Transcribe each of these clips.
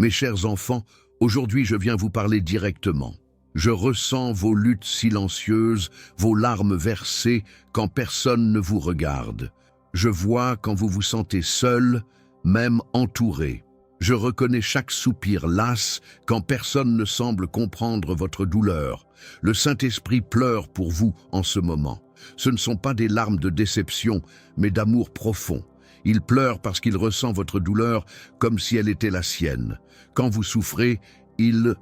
Mes chers enfants, aujourd'hui je viens vous parler directement. Je ressens vos luttes silencieuses, vos larmes versées quand personne ne vous regarde. Je vois quand vous vous sentez seul, même entouré. Je reconnais chaque soupir las quand personne ne semble comprendre votre douleur. Le Saint-Esprit pleure pour vous en ce moment. Ce ne sont pas des larmes de déception, mais d'amour profond. Il pleure parce qu'il ressent votre douleur comme si elle était la sienne. Quand vous souffrez, il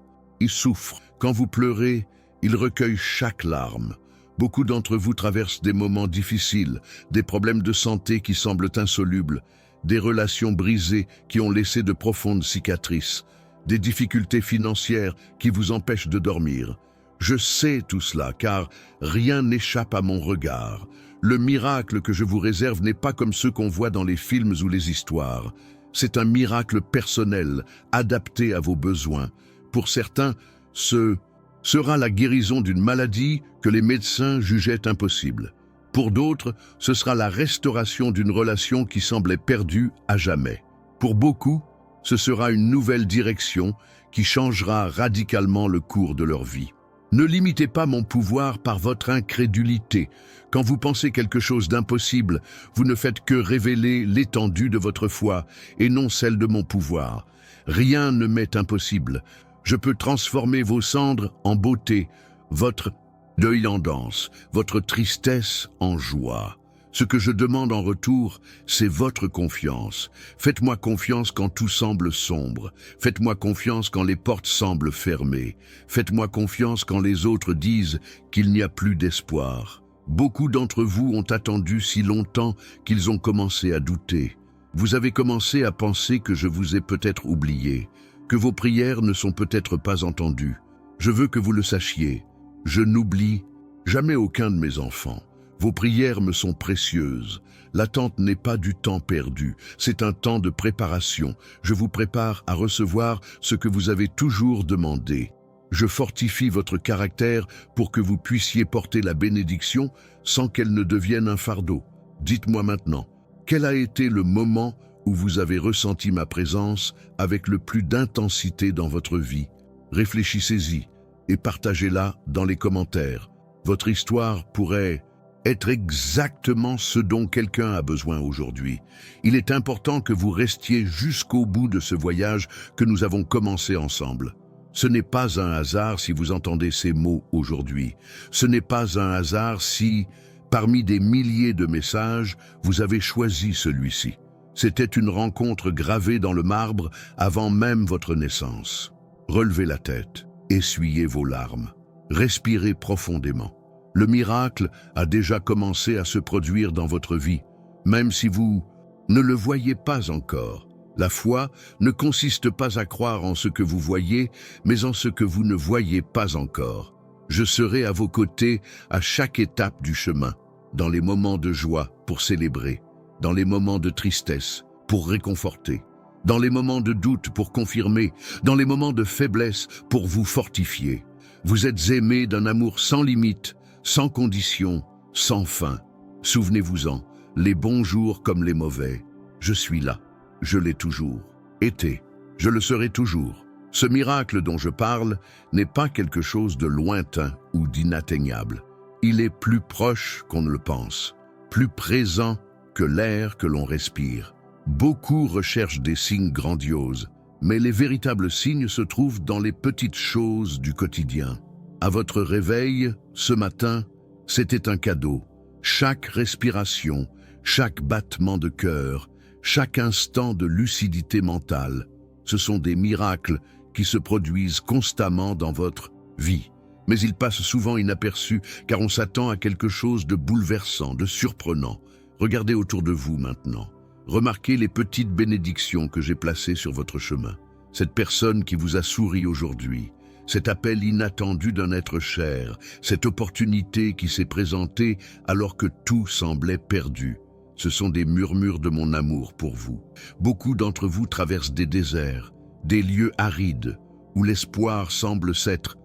souffre. Quand vous pleurez, il recueille chaque larme. Beaucoup d'entre vous traversent des moments difficiles, des problèmes de santé qui semblent insolubles, des relations brisées qui ont laissé de profondes cicatrices, des difficultés financières qui vous empêchent de dormir. Je sais tout cela, car rien n'échappe à mon regard. Le miracle que je vous réserve n'est pas comme ceux qu'on voit dans les films ou les histoires. C'est un miracle personnel, adapté à vos besoins. Pour certains, ce sera la guérison d'une maladie que les médecins jugeaient impossible. Pour d'autres, ce sera la restauration d'une relation qui semblait perdue à jamais. Pour beaucoup, ce sera une nouvelle direction qui changera radicalement le cours de leur vie. Ne limitez pas mon pouvoir par votre incrédulité. Quand vous pensez quelque chose d'impossible, vous ne faites que révéler l'étendue de votre foi et non celle de mon pouvoir. Rien ne m'est impossible. Je peux transformer vos cendres en beauté, votre deuil en danse, votre tristesse en joie. Ce que je demande en retour, c'est votre confiance. Faites-moi confiance quand tout semble sombre. Faites-moi confiance quand les portes semblent fermées. Faites-moi confiance quand les autres disent qu'il n'y a plus d'espoir. Beaucoup d'entre vous ont attendu si longtemps qu'ils ont commencé à douter. Vous avez commencé à penser que je vous ai peut-être oublié, que vos prières ne sont peut-être pas entendues. Je veux que vous le sachiez. Je n'oublie jamais aucun de mes enfants. Vos prières me sont précieuses. L'attente n'est pas du temps perdu, c'est un temps de préparation. Je vous prépare à recevoir ce que vous avez toujours demandé. Je fortifie votre caractère pour que vous puissiez porter la bénédiction sans qu'elle ne devienne un fardeau. Dites-moi maintenant, quel a été le moment où vous avez ressenti ma présence avec le plus d'intensité dans votre vie? Réfléchissez-y et partagez-la dans les commentaires. Votre histoire pourrait être exactement ce dont quelqu'un a besoin aujourd'hui. Il est important que vous restiez jusqu'au bout de ce voyage que nous avons commencé ensemble. Ce n'est pas un hasard si vous entendez ces mots aujourd'hui. Ce n'est pas un hasard si, parmi des milliers de messages, vous avez choisi celui-ci. C'était une rencontre gravée dans le marbre avant même votre naissance. Relevez la tête, essuyez vos larmes, respirez profondément. Le miracle a déjà commencé à se produire dans votre vie, même si vous ne le voyez pas encore. La foi ne consiste pas à croire en ce que vous voyez, mais en ce que vous ne voyez pas encore. Je serai à vos côtés à chaque étape du chemin, dans les moments de joie pour célébrer, dans les moments de tristesse pour réconforter, dans les moments de doute pour confirmer, dans les moments de faiblesse pour vous fortifier. Vous êtes aimés d'un amour sans limite, sans condition, sans fin. Souvenez-vous-en, les bons jours comme les mauvais. Je suis là, je l'ai toujours été, je le serai toujours. Ce miracle dont je parle n'est pas quelque chose de lointain ou d'inatteignable. Il est plus proche qu'on ne le pense, plus présent que l'air que l'on respire. Beaucoup recherchent des signes grandioses, mais les véritables signes se trouvent dans les petites choses du quotidien. À votre réveil, ce matin, c'était un cadeau. Chaque respiration, chaque battement de cœur, chaque instant de lucidité mentale, ce sont des miracles qui se produisent constamment dans votre vie. Mais ils passent souvent inaperçus car on s'attend à quelque chose de bouleversant, de surprenant. Regardez autour de vous maintenant. Remarquez les petites bénédictions que j'ai placées sur votre chemin. Cette personne qui vous a souri aujourd'hui, cet appel inattendu d'un être cher, cette opportunité qui s'est présentée alors que tout semblait perdu. Ce sont des murmures de mon amour pour vous. Beaucoup d'entre vous traversent des déserts, des lieux arides, où l'espoir semble s'être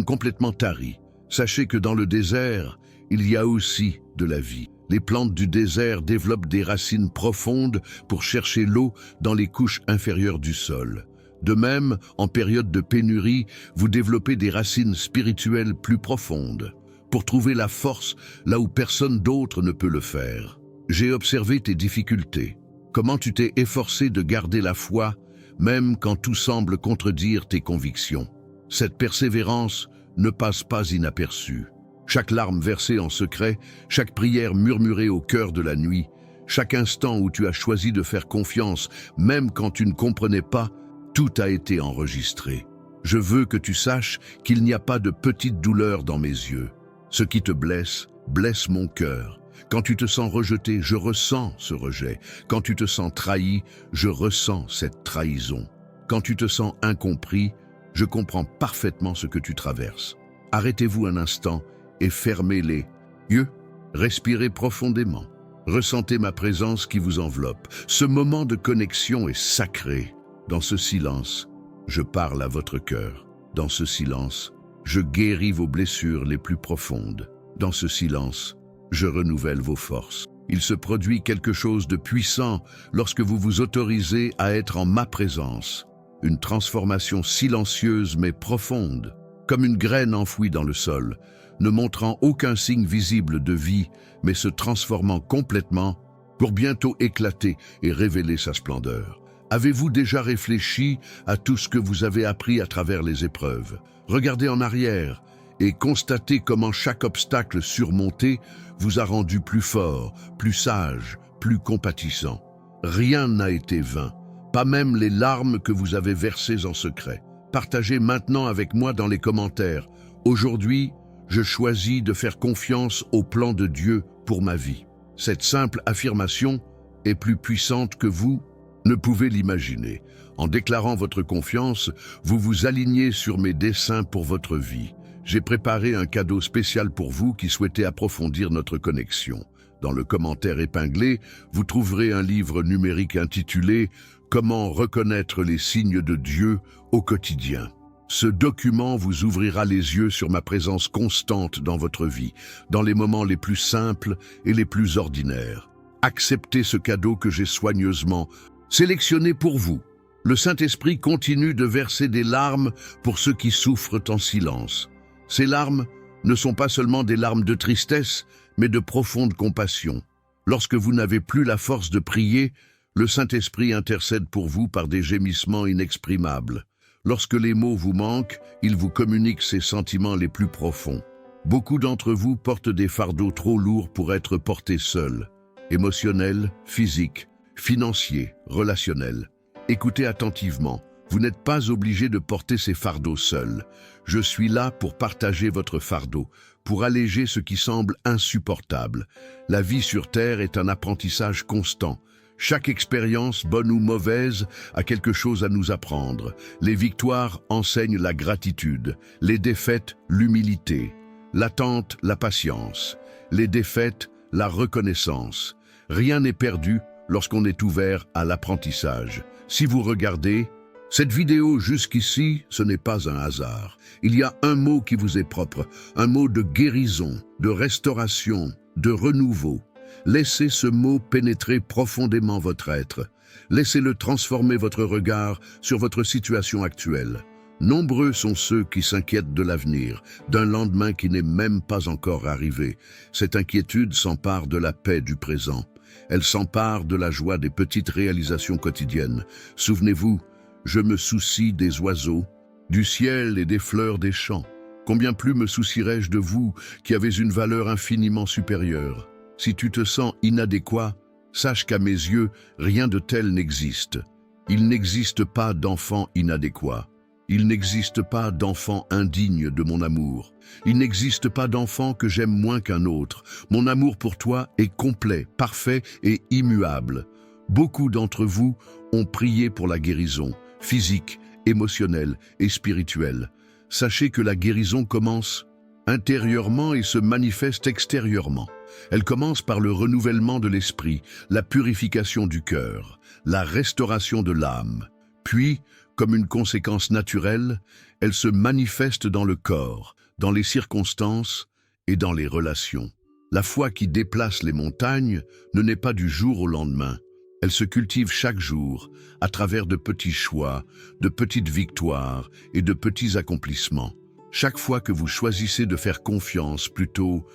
complètement tari. Sachez que dans le désert, il y a aussi de la vie. Les plantes du désert développent des racines profondes pour chercher l'eau dans les couches inférieures du sol. De même, en période de pénurie, vous développez des racines spirituelles plus profondes, pour trouver la force là où personne d'autre ne peut le faire. J'ai observé tes difficultés, comment tu t'es efforcé de garder la foi, même quand tout semble contredire tes convictions. Cette persévérance ne passe pas inaperçue. Chaque larme versée en secret, chaque prière murmurée au cœur de la nuit, chaque instant où tu as choisi de faire confiance, même quand tu ne comprenais pas, tout a été enregistré. Je veux que tu saches qu'il n'y a pas de petite douleur dans mes yeux. Ce qui te blesse, blesse mon cœur. Quand tu te sens rejeté, je ressens ce rejet. Quand tu te sens trahi, je ressens cette trahison. Quand tu te sens incompris, je comprends parfaitement ce que tu traverses. Arrêtez-vous un instant et fermez les yeux. Respirez profondément. Ressentez ma présence qui vous enveloppe. Ce moment de connexion est sacré. Dans ce silence, je parle à votre cœur. Dans ce silence, je guéris vos blessures les plus profondes. Dans ce silence, je renouvelle vos forces. Il se produit quelque chose de puissant lorsque vous vous autorisez à être en ma présence. Une transformation silencieuse mais profonde, comme une graine enfouie dans le sol, ne montrant aucun signe visible de vie, mais se transformant complètement pour bientôt éclater et révéler sa splendeur. Avez-vous déjà réfléchi à tout ce que vous avez appris à travers les épreuves? Regardez en arrière et constatez comment chaque obstacle surmonté vous a rendu plus fort, plus sage, plus compatissant. Rien n'a été vain, pas même les larmes que vous avez versées en secret. Partagez maintenant avec moi dans les commentaires. Aujourd'hui, je choisis de faire confiance au plan de Dieu pour ma vie. Cette simple affirmation est plus puissante que vous ne pouvez l'imaginer. En déclarant votre confiance, vous vous alignez sur mes desseins pour votre vie. J'ai préparé un cadeau spécial pour vous qui souhaitez approfondir notre connexion. Dans le commentaire épinglé, vous trouverez un livre numérique intitulé « Comment reconnaître les signes de Dieu au quotidien ». Ce document vous ouvrira les yeux sur ma présence constante dans votre vie, dans les moments les plus simples et les plus ordinaires. Acceptez ce cadeau que j'ai soigneusement sélectionné pour vous. Le Saint-Esprit continue de verser des larmes pour ceux qui souffrent en silence. Ces larmes ne sont pas seulement des larmes de tristesse, mais de profonde compassion. Lorsque vous n'avez plus la force de prier, le Saint-Esprit intercède pour vous par des gémissements inexprimables. Lorsque les mots vous manquent, il vous communique ses sentiments les plus profonds. Beaucoup d'entre vous portent des fardeaux trop lourds pour être portés seuls. Émotionnels, physiques, financiers, relationnels. Écoutez attentivement. Vous n'êtes pas obligé de porter ces fardeaux seuls. Je suis là pour partager votre fardeau, pour alléger ce qui semble insupportable. La vie sur Terre est un apprentissage constant. Chaque expérience, bonne ou mauvaise, a quelque chose à nous apprendre. Les victoires enseignent la gratitude, les défaites, l'humilité, l'attente, la patience, les défaites, la reconnaissance. Rien n'est perdu lorsqu'on est ouvert à l'apprentissage. Si vous regardez cette vidéo jusqu'ici, ce n'est pas un hasard. Il y a un mot qui vous est propre, un mot de guérison, de restauration, de renouveau. Laissez ce mot pénétrer profondément votre être. Laissez-le transformer votre regard sur votre situation actuelle. Nombreux sont ceux qui s'inquiètent de l'avenir, d'un lendemain qui n'est même pas encore arrivé. Cette inquiétude s'empare de la paix du présent. Elle s'empare de la joie des petites réalisations quotidiennes. Souvenez-vous, je me soucie des oiseaux, du ciel et des fleurs des champs. Combien plus me soucierais-je de vous qui avez une valeur infiniment supérieure? Si tu te sens inadéquat, sache qu'à mes yeux, rien de tel n'existe. Il n'existe pas d'enfant inadéquat. Il n'existe pas d'enfant indigne de mon amour. Il n'existe pas d'enfant que j'aime moins qu'un autre. Mon amour pour toi est complet, parfait et immuable. Beaucoup d'entre vous ont prié pour la guérison, physique, émotionnelle et spirituelle. Sachez que la guérison commence intérieurement et se manifeste extérieurement. Elle commence par le renouvellement de l'esprit, la purification du cœur, la restauration de l'âme. Puis, comme une conséquence naturelle, elle se manifeste dans le corps, dans les circonstances et dans les relations. La foi qui déplace les montagnes ne naît pas du jour au lendemain. Elle se cultive chaque jour, à travers de petits choix, de petites victoires et de petits accomplissements. Chaque fois que vous choisissez de faire confiance plutôt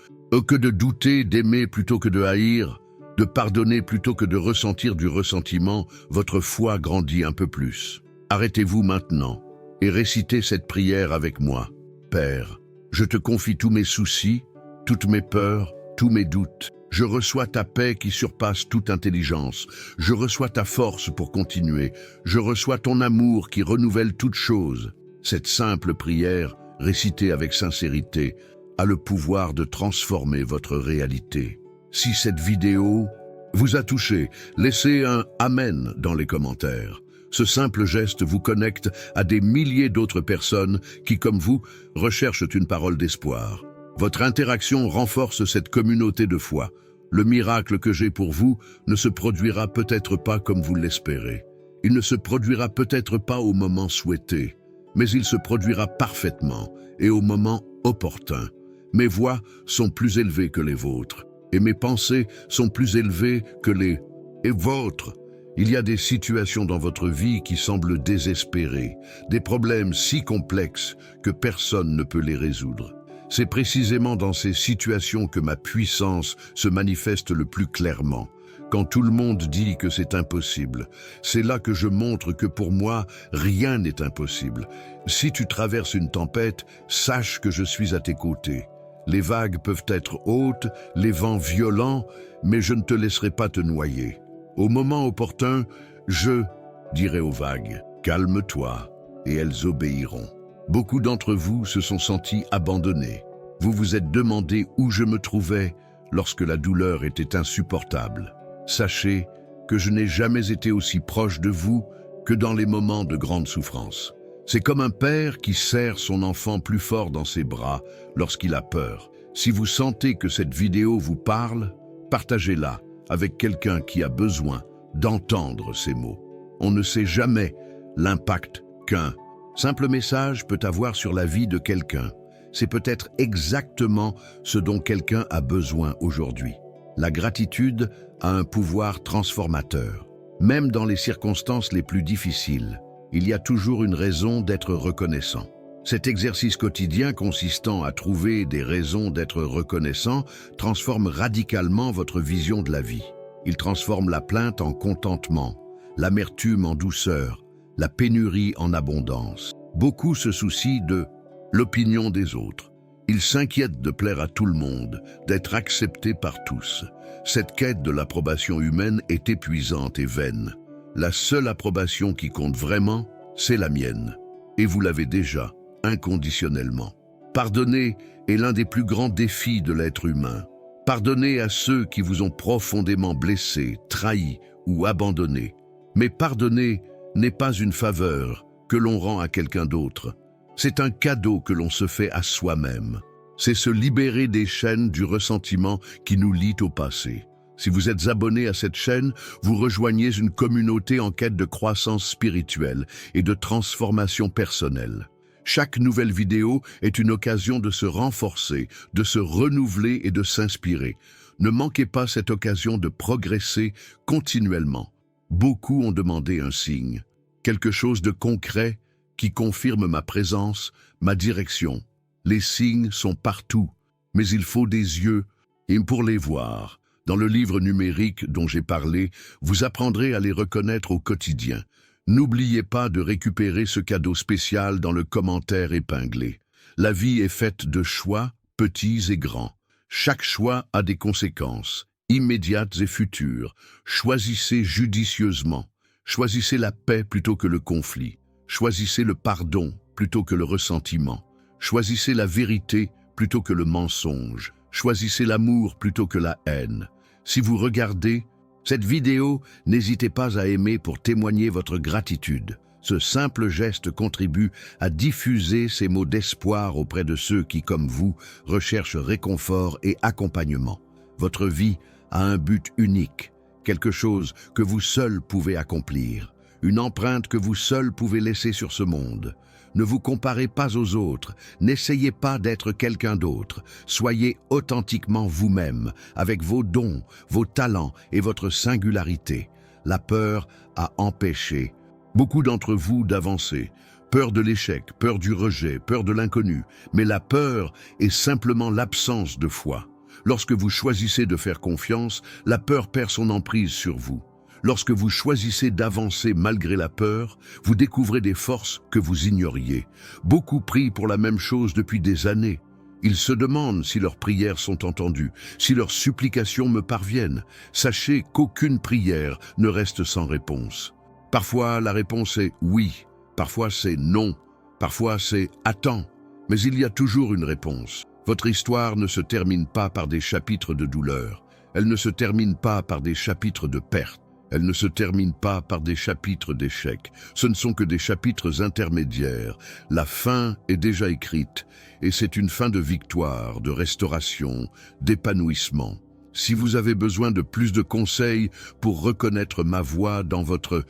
que de douter, d'aimer plutôt que de haïr, de pardonner plutôt que de ressentir du ressentiment, votre foi grandit un peu plus. Arrêtez-vous maintenant et récitez cette prière avec moi. Père, je te confie tous mes soucis, toutes mes peurs, tous mes doutes. Je reçois ta paix qui surpasse toute intelligence. Je reçois ta force pour continuer. Je reçois ton amour qui renouvelle toutes choses. Cette simple prière, récitée avec sincérité, a le pouvoir de transformer votre réalité. Si cette vidéo vous a touché, laissez un « Amen » dans les commentaires. Ce simple geste vous connecte à des milliers d'autres personnes qui, comme vous, recherchent une parole d'espoir. Votre interaction renforce cette communauté de foi. Le miracle que j'ai pour vous ne se produira peut-être pas comme vous l'espérez. Il ne se produira peut-être pas au moment souhaité, mais il se produira parfaitement et au moment opportun. Mes voix sont plus élevées que les vôtres, et mes pensées sont plus élevées que les vôtres. Il y a des situations dans votre vie qui semblent désespérées, des problèmes si complexes que personne ne peut les résoudre. C'est précisément dans ces situations que ma puissance se manifeste le plus clairement. Quand tout le monde dit que c'est impossible, c'est là que je montre que pour moi, rien n'est impossible. Si tu traverses une tempête, sache que je suis à tes côtés. Les vagues peuvent être hautes, les vents violents, mais je ne te laisserai pas te noyer. Au moment opportun, je dirai aux vagues, « Calme-toi » et elles obéiront. Beaucoup d'entre vous se sont sentis abandonnés. Vous vous êtes demandé où je me trouvais lorsque la douleur était insupportable. Sachez que je n'ai jamais été aussi proche de vous que dans les moments de grande souffrance. C'est comme un père qui serre son enfant plus fort dans ses bras lorsqu'il a peur. Si vous sentez que cette vidéo vous parle, partagez-la avec quelqu'un qui a besoin d'entendre ces mots. On ne sait jamais l'impact qu'un simple message peut avoir sur la vie de quelqu'un. C'est peut-être exactement ce dont quelqu'un a besoin aujourd'hui. La gratitude a un pouvoir transformateur. Même dans les circonstances les plus difficiles, il y a toujours une raison d'être reconnaissant. Cet exercice quotidien consistant à trouver des raisons d'être reconnaissant transforme radicalement votre vision de la vie. Il transforme la plainte en contentement, l'amertume en douceur, la pénurie en abondance. Beaucoup se soucient de l'opinion des autres. Ils s'inquiètent de plaire à tout le monde, d'être acceptés par tous. Cette quête de l'approbation humaine est épuisante et vaine. La seule approbation qui compte vraiment, c'est la mienne. Et vous l'avez déjà, inconditionnellement. Pardonner est l'un des plus grands défis de l'être humain. Pardonnez à ceux qui vous ont profondément blessé, trahi ou abandonné. Mais pardonner n'est pas une faveur que l'on rend à quelqu'un d'autre. C'est un cadeau que l'on se fait à soi-même. C'est se libérer des chaînes du ressentiment qui nous lient au passé. Si vous êtes abonné à cette chaîne, vous rejoignez une communauté en quête de croissance spirituelle et de transformation personnelle. Chaque nouvelle vidéo est une occasion de se renforcer, de se renouveler et de s'inspirer. Ne manquez pas cette occasion de progresser continuellement. Beaucoup ont demandé un signe, quelque chose de concret qui confirme ma présence, ma direction. Les signes sont partout, mais il faut des yeux et pour les voir. Dans le livre numérique dont j'ai parlé, vous apprendrez à les reconnaître au quotidien. N'oubliez pas de récupérer ce cadeau spécial dans le commentaire épinglé. La vie est faite de choix, petits et grands. Chaque choix a des conséquences, immédiates et futures. Choisissez judicieusement. Choisissez la paix plutôt que le conflit. Choisissez le pardon plutôt que le ressentiment. Choisissez la vérité plutôt que le mensonge. Choisissez l'amour plutôt que la haine. Si vous regardez cette vidéo, n'hésitez pas à aimer pour témoigner votre gratitude. Ce simple geste contribue à diffuser ces mots d'espoir auprès de ceux qui, comme vous, recherchent réconfort et accompagnement. Votre vie a un but unique, quelque chose que vous seul pouvez accomplir, une empreinte que vous seul pouvez laisser sur ce monde. Ne vous comparez pas aux autres, n'essayez pas d'être quelqu'un d'autre. Soyez authentiquement vous-même, avec vos dons, vos talents et votre singularité. La peur a empêché beaucoup d'entre vous d'avancer. Peur de l'échec, peur du rejet, peur de l'inconnu. Mais la peur est simplement l'absence de foi. Lorsque vous choisissez de faire confiance, la peur perd son emprise sur vous. Lorsque vous choisissez d'avancer malgré la peur, vous découvrez des forces que vous ignoriez. Beaucoup prient pour la même chose depuis des années. Ils se demandent si leurs prières sont entendues, si leurs supplications me parviennent. Sachez qu'aucune prière ne reste sans réponse. Parfois, la réponse est oui, parfois c'est non, parfois c'est attends, mais il y a toujours une réponse. Votre histoire ne se termine pas par des chapitres de douleur, elle ne se termine pas par des chapitres de perte. Elle ne se termine pas par des chapitres d'échecs. Ce ne sont que des chapitres intermédiaires. La fin est déjà écrite, et c'est une fin de victoire, de restauration, d'épanouissement. Si vous avez besoin de plus de conseils pour reconnaître ma voix dans votre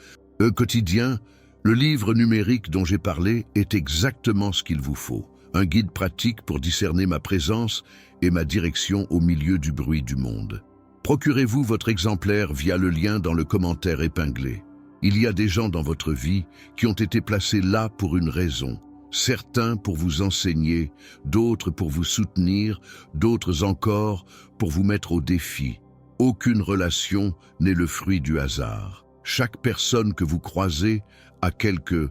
quotidien, le livre numérique dont j'ai parlé est exactement ce qu'il vous faut. Un guide pratique pour discerner ma présence et ma direction au milieu du bruit du monde. Procurez-vous votre exemplaire via le lien dans le commentaire épinglé. Il y a des gens dans votre vie qui ont été placés là pour une raison. Certains pour vous enseigner, d'autres pour vous soutenir, d'autres encore pour vous mettre au défi. Aucune relation n'est le fruit du hasard. Chaque personne que vous croisez a quelque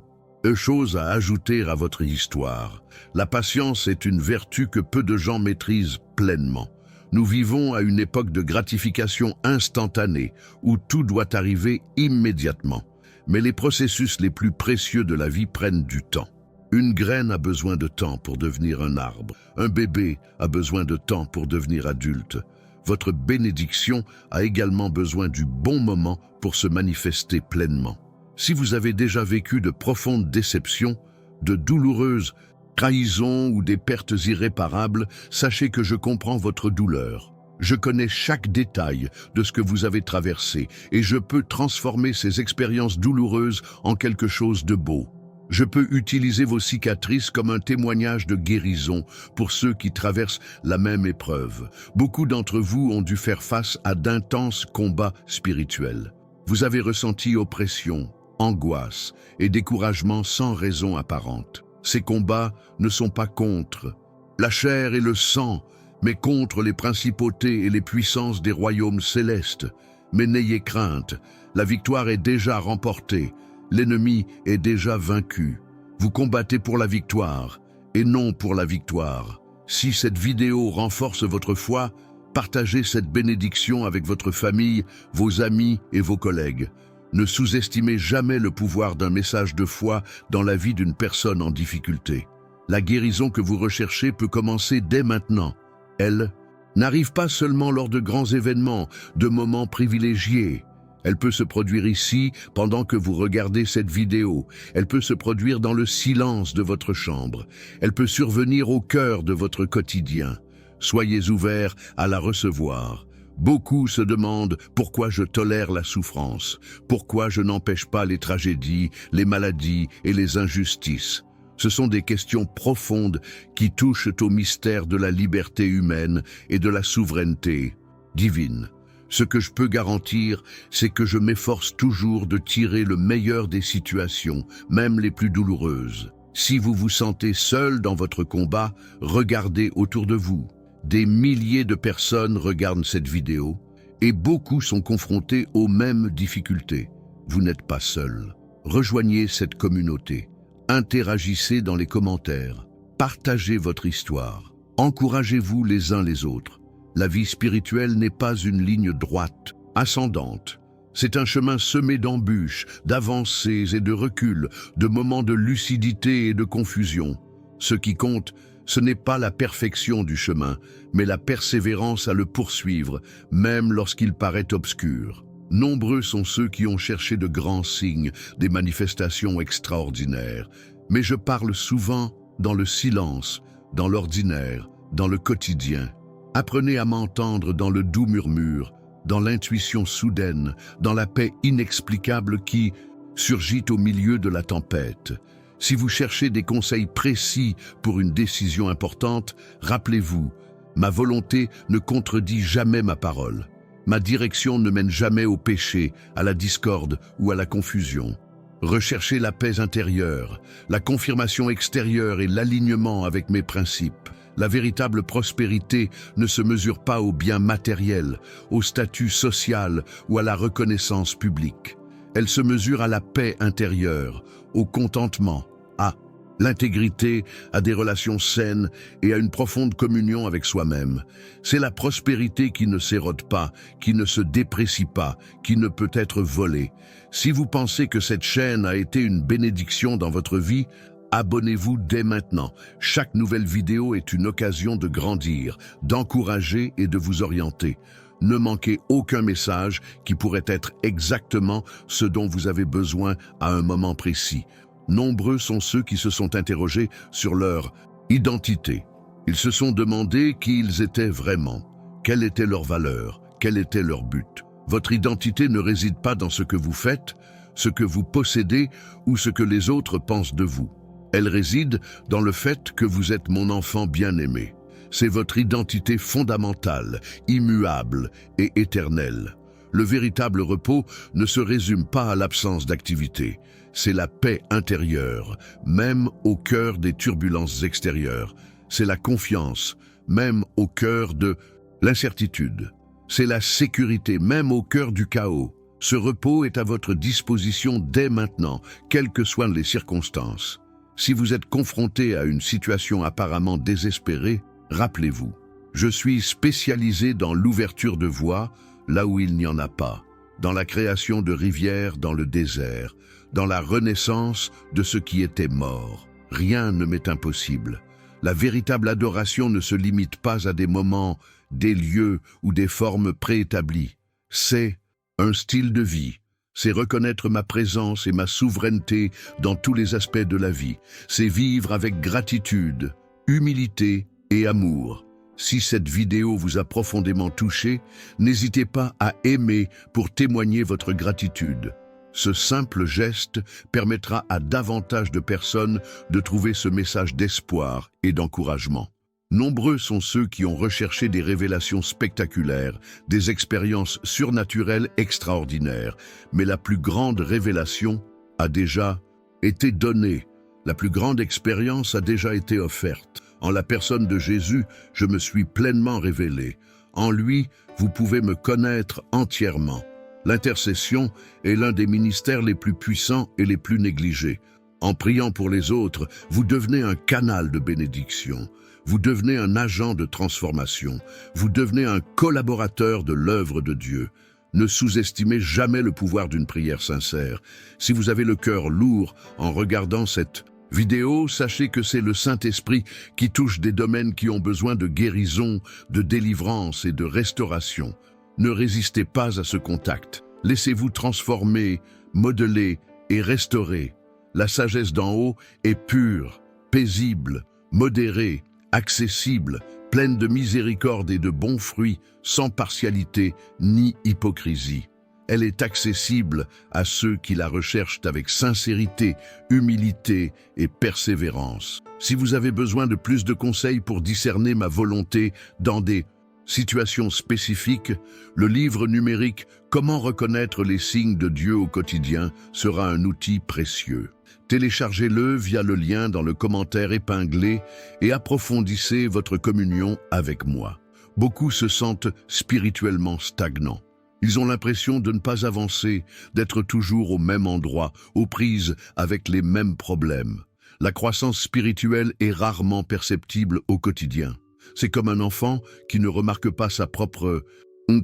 chose à ajouter à votre histoire. La patience est une vertu que peu de gens maîtrisent pleinement. Nous vivons à une époque de gratification instantanée, où tout doit arriver immédiatement. Mais les processus les plus précieux de la vie prennent du temps. Une graine a besoin de temps pour devenir un arbre. Un bébé a besoin de temps pour devenir adulte. Votre bénédiction a également besoin du bon moment pour se manifester pleinement. Si vous avez déjà vécu de profondes déceptions, de douloureuses trahison ou des pertes irréparables, sachez que je comprends votre douleur. Je connais chaque détail de ce que vous avez traversé et je peux transformer ces expériences douloureuses en quelque chose de beau. Je peux utiliser vos cicatrices comme un témoignage de guérison pour ceux qui traversent la même épreuve. Beaucoup d'entre vous ont dû faire face à d'intenses combats spirituels. Vous avez ressenti oppression, angoisse et découragement sans raison apparente. Ces combats ne sont pas contre la chair et le sang, mais contre les principautés et les puissances des royaumes célestes. Mais n'ayez crainte, la victoire est déjà remportée, l'ennemi est déjà vaincu. Vous combattez pour la victoire et non pour la victoire. Si cette vidéo renforce votre foi, partagez cette bénédiction avec votre famille, vos amis et vos collègues. Ne sous-estimez jamais le pouvoir d'un message de foi dans la vie d'une personne en difficulté. La guérison que vous recherchez peut commencer dès maintenant. Elle n'arrive pas seulement lors de grands événements, de moments privilégiés. Elle peut se produire ici pendant que vous regardez cette vidéo. Elle peut se produire dans le silence de votre chambre. Elle peut survenir au cœur de votre quotidien. Soyez ouverts à la recevoir. Beaucoup se demandent pourquoi je tolère la souffrance, pourquoi je n'empêche pas les tragédies, les maladies et les injustices. Ce sont des questions profondes qui touchent au mystère de la liberté humaine et de la souveraineté divine. Ce que je peux garantir, c'est que je m'efforce toujours de tirer le meilleur des situations, même les plus douloureuses. Si vous vous sentez seul dans votre combat, regardez autour de vous. Des milliers de personnes regardent cette vidéo et beaucoup sont confrontés aux mêmes difficultés. Vous n'êtes pas seul. Rejoignez cette communauté. Interagissez dans les commentaires. Partagez votre histoire. Encouragez-vous les uns les autres. La vie spirituelle n'est pas une ligne droite, ascendante. C'est un chemin semé d'embûches, d'avancées et de reculs, de moments de lucidité et de confusion. Ce qui compte, ce n'est pas la perfection du chemin, mais la persévérance à le poursuivre, même lorsqu'il paraît obscur. Nombreux sont ceux qui ont cherché de grands signes, des manifestations extraordinaires. Mais je parle souvent dans le silence, dans l'ordinaire, dans le quotidien. Apprenez à m'entendre dans le doux murmure, dans l'intuition soudaine, dans la paix inexplicable qui surgit au milieu de la tempête. Si vous cherchez des conseils précis pour une décision importante, rappelez-vous, ma volonté ne contredit jamais ma parole. Ma direction ne mène jamais au péché, à la discorde ou à la confusion. Recherchez la paix intérieure, la confirmation extérieure et l'alignement avec mes principes. La véritable prospérité ne se mesure pas au bien matériel, au statut social ou à la reconnaissance publique. Elle se mesure à la paix intérieure, au contentement, à l'intégrité, à des relations saines et à une profonde communion avec soi-même. C'est la prospérité qui ne s'érode pas, qui ne se déprécie pas, qui ne peut être volée. Si vous pensez que cette chaîne a été une bénédiction dans votre vie, abonnez-vous dès maintenant. Chaque nouvelle vidéo est une occasion de grandir, d'encourager et de vous orienter. Ne manquez aucun message qui pourrait être exactement ce dont vous avez besoin à un moment précis. Nombreux sont ceux qui se sont interrogés sur leur identité. Ils se sont demandé qui ils étaient vraiment, quelle était leur valeur, quel était leur but. Votre identité ne réside pas dans ce que vous faites, ce que vous possédez ou ce que les autres pensent de vous. Elle réside dans le fait que vous êtes mon enfant bien-aimé. C'est votre identité fondamentale, immuable et éternelle. Le véritable repos ne se résume pas à l'absence d'activité. C'est la paix intérieure, même au cœur des turbulences extérieures. C'est la confiance, même au cœur de l'incertitude. C'est la sécurité, même au cœur du chaos. Ce repos est à votre disposition dès maintenant, quelles que soient les circonstances. Si vous êtes confronté à une situation apparemment désespérée, rappelez-vous, je suis spécialisé dans l'ouverture de voies là où il n'y en a pas, dans la création de rivières dans le désert, dans la renaissance de ce qui était mort. Rien ne m'est impossible. La véritable adoration ne se limite pas à des moments, des lieux ou des formes préétablies. C'est un style de vie. C'est reconnaître ma présence et ma souveraineté dans tous les aspects de la vie. C'est vivre avec gratitude, humilité et amour. Si cette vidéo vous a profondément touché, n'hésitez pas à aimer pour témoigner votre gratitude. Ce simple geste permettra à davantage de personnes de trouver ce message d'espoir et d'encouragement. Nombreux sont ceux qui ont recherché des révélations spectaculaires, des expériences surnaturelles extraordinaires, mais la plus grande révélation a déjà été donnée. La plus grande expérience a déjà été offerte. En la personne de Jésus, je me suis pleinement révélé. En lui, vous pouvez me connaître entièrement. L'intercession est l'un des ministères les plus puissants et les plus négligés. En priant pour les autres, vous devenez un canal de bénédiction. Vous devenez un agent de transformation. Vous devenez un collaborateur de l'œuvre de Dieu. Ne sous-estimez jamais le pouvoir d'une prière sincère. Si vous avez le cœur lourd en regardant cette vidéo, sachez que c'est le Saint-Esprit qui touche des domaines qui ont besoin de guérison, de délivrance et de restauration. Ne résistez pas à ce contact. Laissez-vous transformer, modeler et restaurer. La sagesse d'en haut est pure, paisible, modérée, accessible, pleine de miséricorde et de bons fruits, sans partialité ni hypocrisie. Elle est accessible à ceux qui la recherchent avec sincérité, humilité et persévérance. Si vous avez besoin de plus de conseils pour discerner ma volonté dans des situations spécifiques, le livre numérique « Comment reconnaître les signes de Dieu au quotidien » sera un outil précieux. Téléchargez-le via le lien dans le commentaire épinglé et approfondissez votre communion avec moi. Beaucoup se sentent spirituellement stagnants. Ils ont l'impression de ne pas avancer, d'être toujours au même endroit, aux prises avec les mêmes problèmes. La croissance spirituelle est rarement perceptible au quotidien. C'est comme un enfant qui ne remarque pas sa propre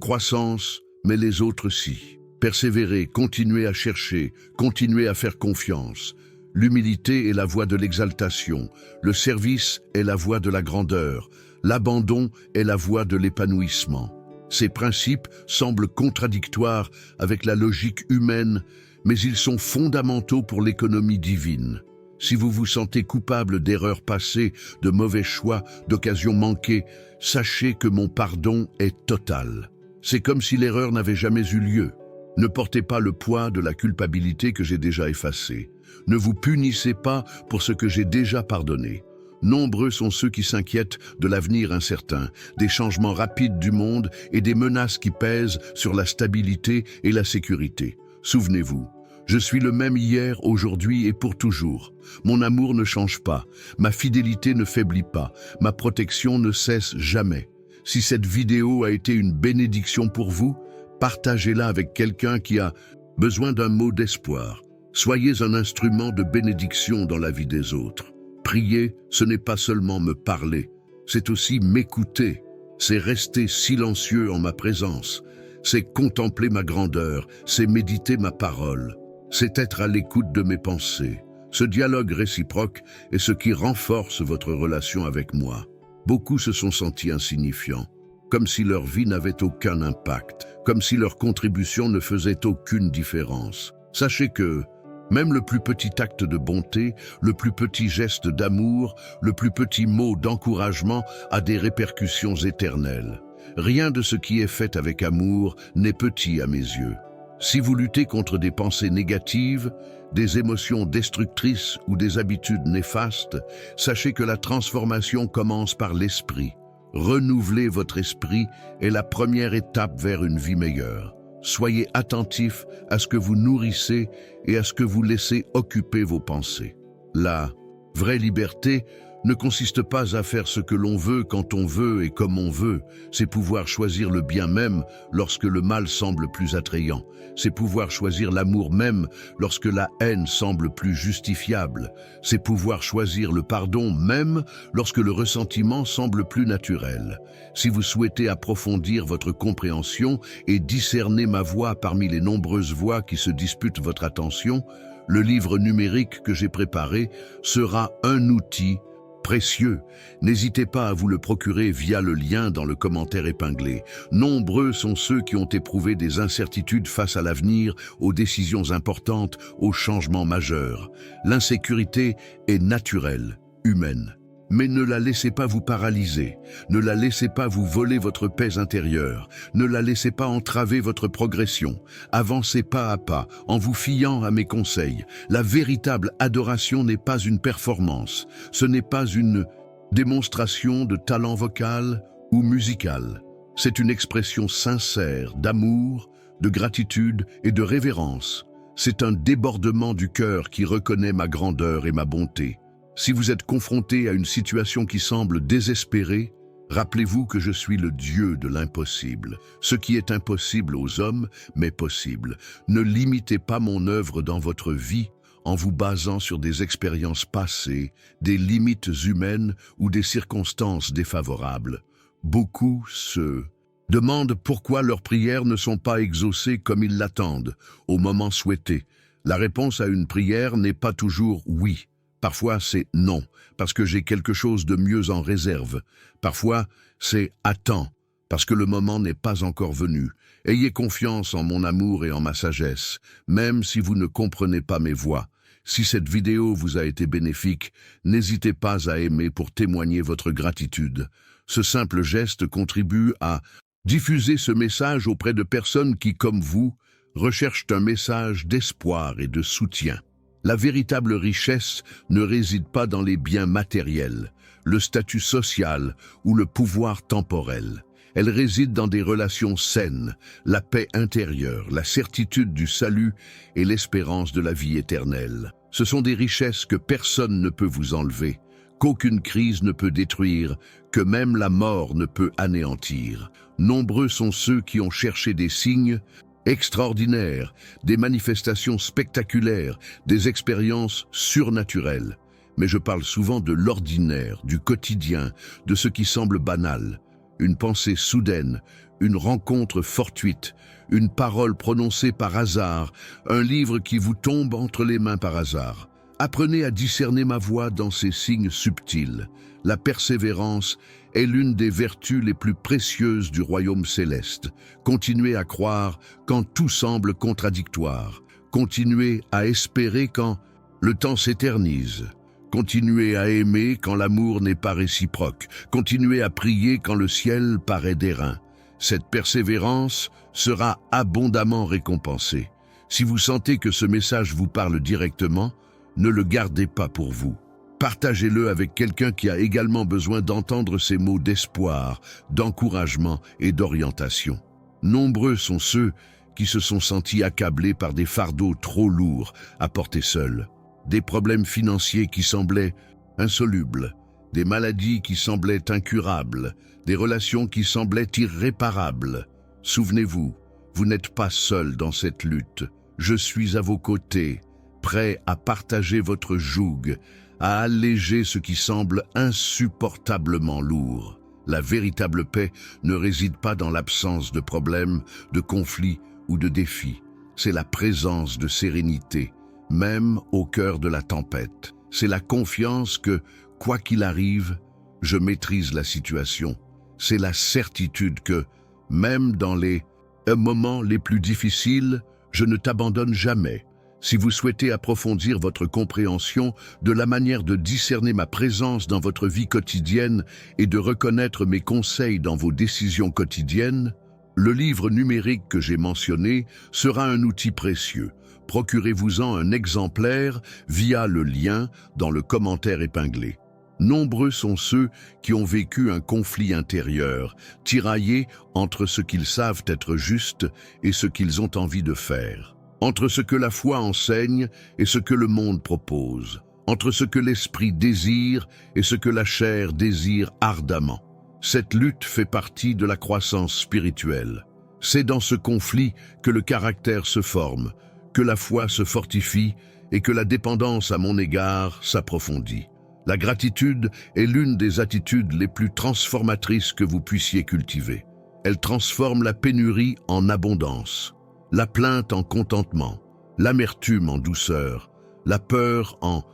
croissance, mais les autres si. Persévérez, continuez à chercher, continuez à faire confiance. L'humilité est la voie de l'exaltation, le service est la voie de la grandeur, l'abandon est la voie de l'épanouissement. Ces principes semblent contradictoires avec la logique humaine, mais ils sont fondamentaux pour l'économie divine. Si vous vous sentez coupable d'erreurs passées, de mauvais choix, d'occasions manquées, sachez que mon pardon est total. C'est comme si l'erreur n'avait jamais eu lieu. Ne portez pas le poids de la culpabilité que j'ai déjà effacée. Ne vous punissez pas pour ce que j'ai déjà pardonné. Nombreux sont ceux qui s'inquiètent de l'avenir incertain, des changements rapides du monde et des menaces qui pèsent sur la stabilité et la sécurité. Souvenez-vous, je suis le même hier, aujourd'hui et pour toujours. Mon amour ne change pas, ma fidélité ne faiblit pas, ma protection ne cesse jamais. Si cette vidéo a été une bénédiction pour vous, partagez-la avec quelqu'un qui a besoin d'un mot d'espoir. Soyez un instrument de bénédiction dans la vie des autres. Prier, ce n'est pas seulement me parler, c'est aussi m'écouter, c'est rester silencieux en ma présence, c'est contempler ma grandeur, c'est méditer ma parole, c'est être à l'écoute de mes pensées. Ce dialogue réciproque est ce qui renforce votre relation avec moi. Beaucoup se sont sentis insignifiants, comme si leur vie n'avait aucun impact, comme si leur contribution ne faisait aucune différence. Sachez que même le plus petit acte de bonté, le plus petit geste d'amour, le plus petit mot d'encouragement a des répercussions éternelles. Rien de ce qui est fait avec amour n'est petit à mes yeux. Si vous luttez contre des pensées négatives, des émotions destructrices ou des habitudes néfastes, sachez que la transformation commence par l'esprit. Renouveler votre esprit est la première étape vers une vie meilleure. Soyez attentifs à ce que vous nourrissez et à ce que vous laissez occuper vos pensées. La vraie liberté ne consiste pas à faire ce que l'on veut quand on veut et comme on veut. C'est pouvoir choisir le bien même lorsque le mal semble plus attrayant. C'est pouvoir choisir l'amour même lorsque la haine semble plus justifiable. C'est pouvoir choisir le pardon même lorsque le ressentiment semble plus naturel. Si vous souhaitez approfondir votre compréhension et discerner ma voix parmi les nombreuses voix qui se disputent votre attention, le livre numérique que j'ai préparé sera un outil précieux. N'hésitez pas à vous le procurer via le lien dans le commentaire épinglé. Nombreux sont ceux qui ont éprouvé des incertitudes face à l'avenir, aux décisions importantes, aux changements majeurs. L'insécurité est naturelle, humaine. Mais ne la laissez pas vous paralyser, ne la laissez pas vous voler votre paix intérieure, ne la laissez pas entraver votre progression. Avancez pas à pas, en vous fiant à mes conseils. La véritable adoration n'est pas une performance, ce n'est pas une démonstration de talent vocal ou musical. C'est une expression sincère d'amour, de gratitude et de révérence. C'est un débordement du cœur qui reconnaît ma grandeur et ma bonté. Si vous êtes confronté à une situation qui semble désespérée, rappelez-vous que je suis le Dieu de l'impossible. Ce qui est impossible aux hommes m'est possible. Ne limitez pas mon œuvre dans votre vie en vous basant sur des expériences passées, des limites humaines ou des circonstances défavorables. Beaucoup se demandent pourquoi leurs prières ne sont pas exaucées comme ils l'attendent, au moment souhaité. La réponse à une prière n'est pas toujours « oui ». Parfois, c'est non, parce que j'ai quelque chose de mieux en réserve. Parfois, c'est attends, parce que le moment n'est pas encore venu. Ayez confiance en mon amour et en ma sagesse, même si vous ne comprenez pas mes voix. Si cette vidéo vous a été bénéfique, n'hésitez pas à aimer pour témoigner votre gratitude. Ce simple geste contribue à diffuser ce message auprès de personnes qui, comme vous, recherchent un message d'espoir et de soutien. La véritable richesse ne réside pas dans les biens matériels, le statut social ou le pouvoir temporel. Elle réside dans des relations saines, la paix intérieure, la certitude du salut et l'espérance de la vie éternelle. Ce sont des richesses que personne ne peut vous enlever, qu'aucune crise ne peut détruire, que même la mort ne peut anéantir. Nombreux sont ceux qui ont cherché des signes extraordinaires, des manifestations spectaculaires, des expériences surnaturelles. Mais je parle souvent de l'ordinaire, du quotidien, de ce qui semble banal. Une pensée soudaine, une rencontre fortuite, une parole prononcée par hasard, un livre qui vous tombe entre les mains par hasard. Apprenez à discerner ma voix dans ces signes subtils. La persévérance est l'une des vertus les plus précieuses du royaume céleste. Continuez à croire quand tout semble contradictoire. Continuez à espérer quand le temps s'éternise. Continuez à aimer quand l'amour n'est pas réciproque. Continuez à prier quand le ciel paraît d'airain. Cette persévérance sera abondamment récompensée. Si vous sentez que ce message vous parle directement, ne le gardez pas pour vous. Partagez-le avec quelqu'un qui a également besoin d'entendre ces mots d'espoir, d'encouragement et d'orientation. Nombreux sont ceux qui se sont sentis accablés par des fardeaux trop lourds à porter seuls, des problèmes financiers qui semblaient insolubles, des maladies qui semblaient incurables, des relations qui semblaient irréparables. Souvenez-vous, vous n'êtes pas seul dans cette lutte. Je suis à vos côtés, prêt à partager votre joug, à alléger ce qui semble insupportablement lourd. La véritable paix ne réside pas dans l'absence de problèmes, de conflits ou de défis. C'est la présence de sérénité, même au cœur de la tempête. C'est la confiance que, quoi qu'il arrive, je maîtrise la situation. C'est la certitude que, même dans les moments les plus difficiles, je ne t'abandonne jamais. Si vous souhaitez approfondir votre compréhension de la manière de discerner ma présence dans votre vie quotidienne et de reconnaître mes conseils dans vos décisions quotidiennes, le livre numérique que j'ai mentionné sera un outil précieux. Procurez-vous-en un exemplaire via le lien dans le commentaire épinglé. Nombreux sont ceux qui ont vécu un conflit intérieur, tiraillés entre ce qu'ils savent être juste et ce qu'ils ont envie de faire, entre ce que la foi enseigne et ce que le monde propose, entre ce que l'esprit désire et ce que la chair désire ardemment. Cette lutte fait partie de la croissance spirituelle. C'est dans ce conflit que le caractère se forme, que la foi se fortifie et que la dépendance à mon égard s'approfondit. La gratitude est l'une des attitudes les plus transformatrices que vous puissiez cultiver. Elle transforme la pénurie en abondance, la plainte en contentement, l'amertume en douceur, la peur en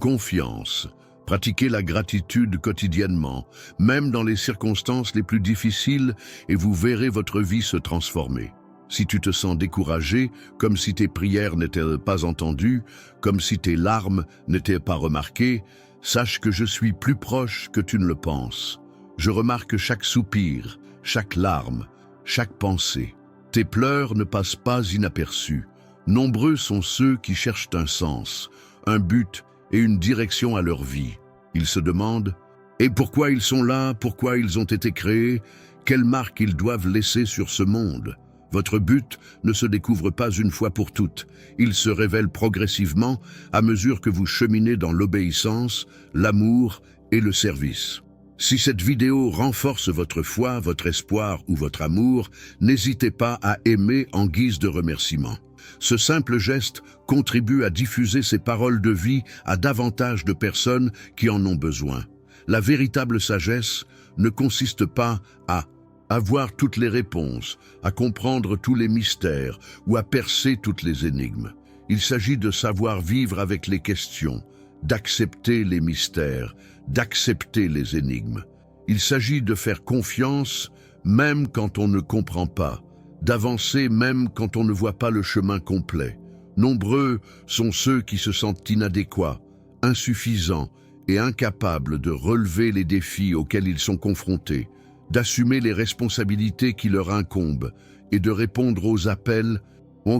confiance. Pratiquez la gratitude quotidiennement, même dans les circonstances les plus difficiles, et vous verrez votre vie se transformer. Si tu te sens découragé, comme si tes prières n'étaient pas entendues, comme si tes larmes n'étaient pas remarquées, sache que je suis plus proche que tu ne le penses. Je remarque chaque soupir, chaque larme, chaque pensée. Tes pleurs ne passent pas inaperçus. Nombreux sont ceux qui cherchent un sens, un but et une direction à leur vie. Ils se demandent « Et pourquoi ils sont là? Pourquoi ils ont été créés? Quelle marque ils doivent laisser sur ce monde ?» Votre but ne se découvre pas une fois pour toutes. Il se révèle progressivement à mesure que vous cheminez dans l'obéissance, l'amour et le service. Si cette vidéo renforce votre foi, votre espoir ou votre amour, n'hésitez pas à aimer en guise de remerciement. Ce simple geste contribue à diffuser ces paroles de vie à davantage de personnes qui en ont besoin. La véritable sagesse ne consiste pas à avoir toutes les réponses, à comprendre tous les mystères ou à percer toutes les énigmes. Il s'agit de savoir vivre avec les questions, d'accepter les mystères, d'accepter les énigmes. Il s'agit de faire confiance même quand on ne comprend pas, d'avancer même quand on ne voit pas le chemin complet. Nombreux sont ceux qui se sentent inadéquats, insuffisants et incapables de relever les défis auxquels ils sont confrontés, d'assumer les responsabilités qui leur incombent et de répondre aux appels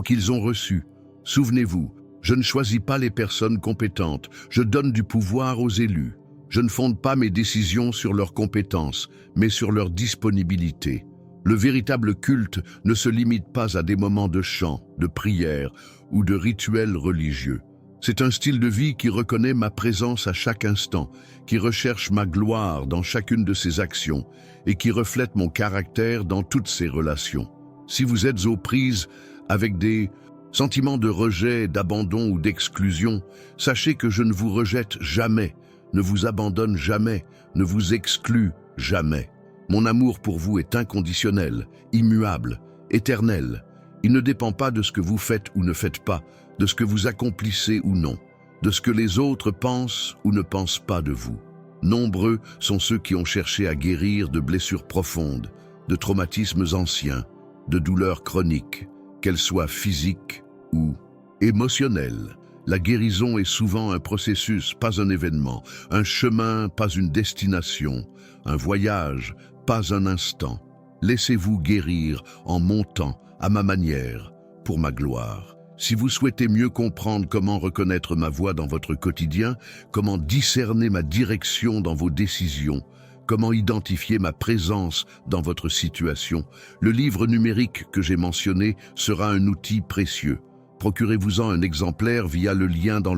qu'ils ont reçus. Souvenez-vous, je ne choisis pas les personnes compétentes, je donne du pouvoir aux élus. Je ne fonde pas mes décisions sur leurs compétences, mais sur leur disponibilité. Le véritable culte ne se limite pas à des moments de chant, de prière ou de rituels religieux. C'est un style de vie qui reconnaît ma présence à chaque instant, qui recherche ma gloire dans chacune de ses actions et qui reflète mon caractère dans toutes ses relations. Si vous êtes aux prises avec des sentiments de rejet, d'abandon ou d'exclusion, sachez que je ne vous rejette jamais, ne vous abandonne jamais, ne vous exclue jamais. Mon amour pour vous est inconditionnel, immuable, éternel. Il ne dépend pas de ce que vous faites ou ne faites pas, de ce que vous accomplissez ou non, de ce que les autres pensent ou ne pensent pas de vous. Nombreux sont ceux qui ont cherché à guérir de blessures profondes, de traumatismes anciens, de douleurs chroniques, qu'elles soient physiques ou émotionnelles. La guérison est souvent un processus, pas un événement, un chemin, pas une destination, un voyage, pas un instant. Laissez-vous guérir en montant à ma manière, pour ma gloire. Si vous souhaitez mieux comprendre comment reconnaître ma voix dans votre quotidien, comment discerner ma direction dans vos décisions, comment identifier ma présence dans votre situation, le livre numérique que j'ai mentionné sera un outil précieux. Procurez-vous-en un exemplaire via le lien dans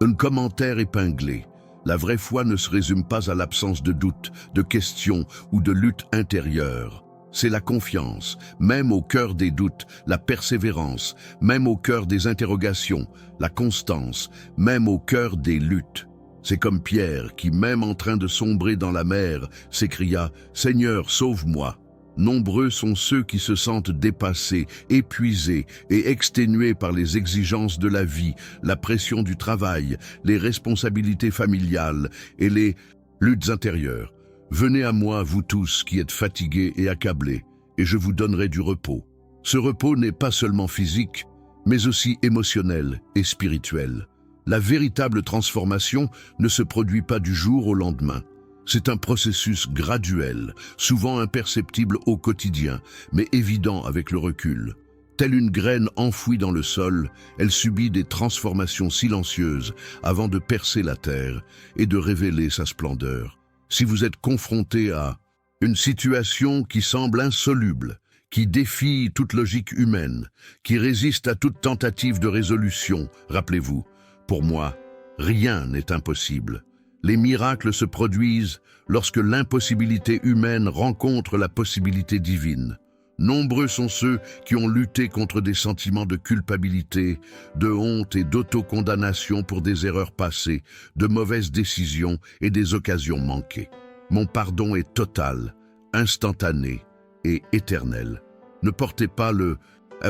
un commentaire épinglé. La vraie foi ne se résume pas à l'absence de doute, de questions ou de lutte intérieure. C'est la confiance, même au cœur des doutes, la persévérance, même au cœur des interrogations, la constance, même au cœur des luttes. C'est comme Pierre qui, même en train de sombrer dans la mer, s'écria « Seigneur, sauve-moi ». Nombreux sont ceux qui se sentent dépassés, épuisés et exténués par les exigences de la vie, la pression du travail, les responsabilités familiales et les luttes intérieures. Venez à moi, vous tous qui êtes fatigués et accablés, et je vous donnerai du repos. Ce repos n'est pas seulement physique, mais aussi émotionnel et spirituel. La véritable transformation ne se produit pas du jour au lendemain. C'est un processus graduel, souvent imperceptible au quotidien, mais évident avec le recul. Telle une graine enfouie dans le sol, elle subit des transformations silencieuses avant de percer la terre et de révéler sa splendeur. Si vous êtes confronté à une situation qui semble insoluble, qui défie toute logique humaine, qui résiste à toute tentative de résolution, rappelez-vous, pour moi, rien n'est impossible. Les miracles se produisent lorsque l'impossibilité humaine rencontre la possibilité divine. Nombreux sont ceux qui ont lutté contre des sentiments de culpabilité, de honte et d'autocondamnation pour des erreurs passées, de mauvaises décisions et des occasions manquées. Mon pardon est total, instantané et éternel. Ne portez pas le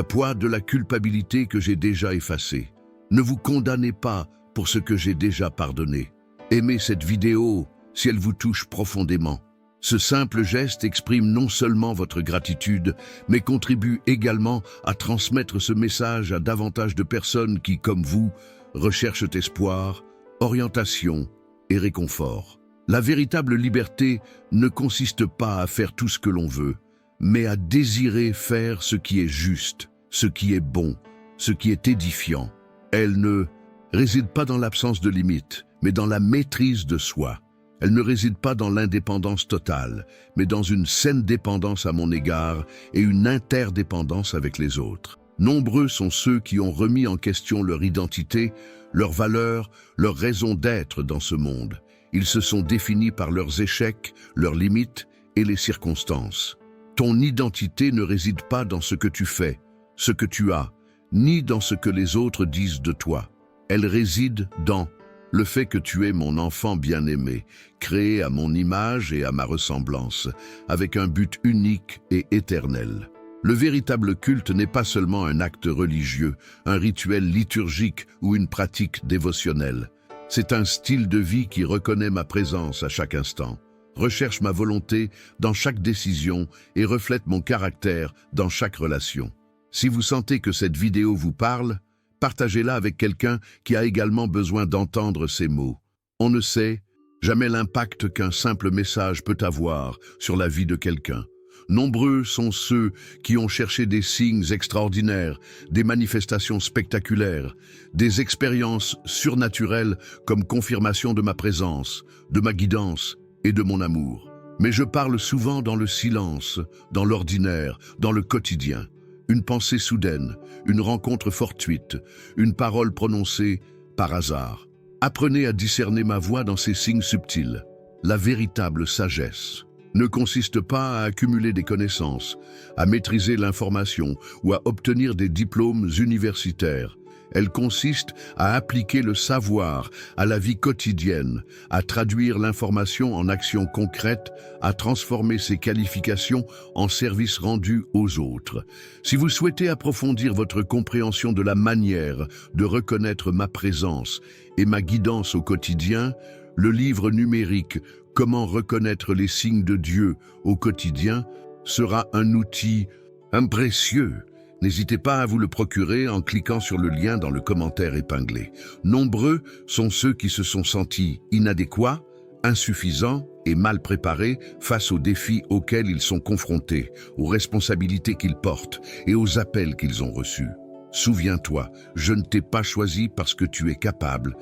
poids de la culpabilité que j'ai déjà effacée. Ne vous condamnez pas pour ce que j'ai déjà pardonné. Aimez cette vidéo si elle vous touche profondément. Ce simple geste exprime non seulement votre gratitude, mais contribue également à transmettre ce message à davantage de personnes qui, comme vous, recherchent espoir, orientation et réconfort. La véritable liberté ne consiste pas à faire tout ce que l'on veut, mais à désirer faire ce qui est juste, ce qui est bon, ce qui est édifiant. Elle ne réside pas dans l'absence de limites, mais dans la maîtrise de soi. Elle ne réside pas dans l'indépendance totale, mais dans une saine dépendance à mon égard et une interdépendance avec les autres. Nombreux sont ceux qui ont remis en question leur identité, leurs valeurs, leur raison d'être dans ce monde. Ils se sont définis par leurs échecs, leurs limites et les circonstances. Ton identité ne réside pas dans ce que tu fais, ce que tu as, ni dans ce que les autres disent de toi. Elle réside dans le fait que tu es mon enfant bien-aimé, créé à mon image et à ma ressemblance, avec un but unique et éternel. Le véritable culte n'est pas seulement un acte religieux, un rituel liturgique ou une pratique dévotionnelle. C'est un style de vie qui reconnaît ma présence à chaque instant, recherche ma volonté dans chaque décision et reflète mon caractère dans chaque relation. Si vous sentez que cette vidéo vous parle, partagez-la avec quelqu'un qui a également besoin d'entendre ces mots. On ne sait jamais l'impact qu'un simple message peut avoir sur la vie de quelqu'un. Nombreux sont ceux qui ont cherché des signes extraordinaires, des manifestations spectaculaires, des expériences surnaturelles comme confirmation de ma présence, de ma guidance et de mon amour. Mais je parle souvent dans le silence, dans l'ordinaire, dans le quotidien. Une pensée soudaine, une rencontre fortuite, une parole prononcée par hasard. Apprenez à discerner ma voix dans ces signes subtils. La véritable sagesse ne consiste pas à accumuler des connaissances, à maîtriser l'information ou à obtenir des diplômes universitaires. Elle consiste à appliquer le savoir à la vie quotidienne, à traduire l'information en actions concrètes, à transformer ses qualifications en services rendus aux autres. Si vous souhaitez approfondir votre compréhension de la manière de reconnaître ma présence et ma guidance au quotidien, le livre numérique « Comment reconnaître les signes de Dieu au quotidien » sera un outil précieux. N'hésitez pas à vous le procurer en cliquant sur le lien dans le commentaire épinglé. Nombreux sont ceux qui se sont sentis inadéquats, insuffisants et mal préparés face aux défis auxquels ils sont confrontés, aux responsabilités qu'ils portent et aux appels qu'ils ont reçus. Souviens-toi, je ne t'ai pas choisi parce que tu es capable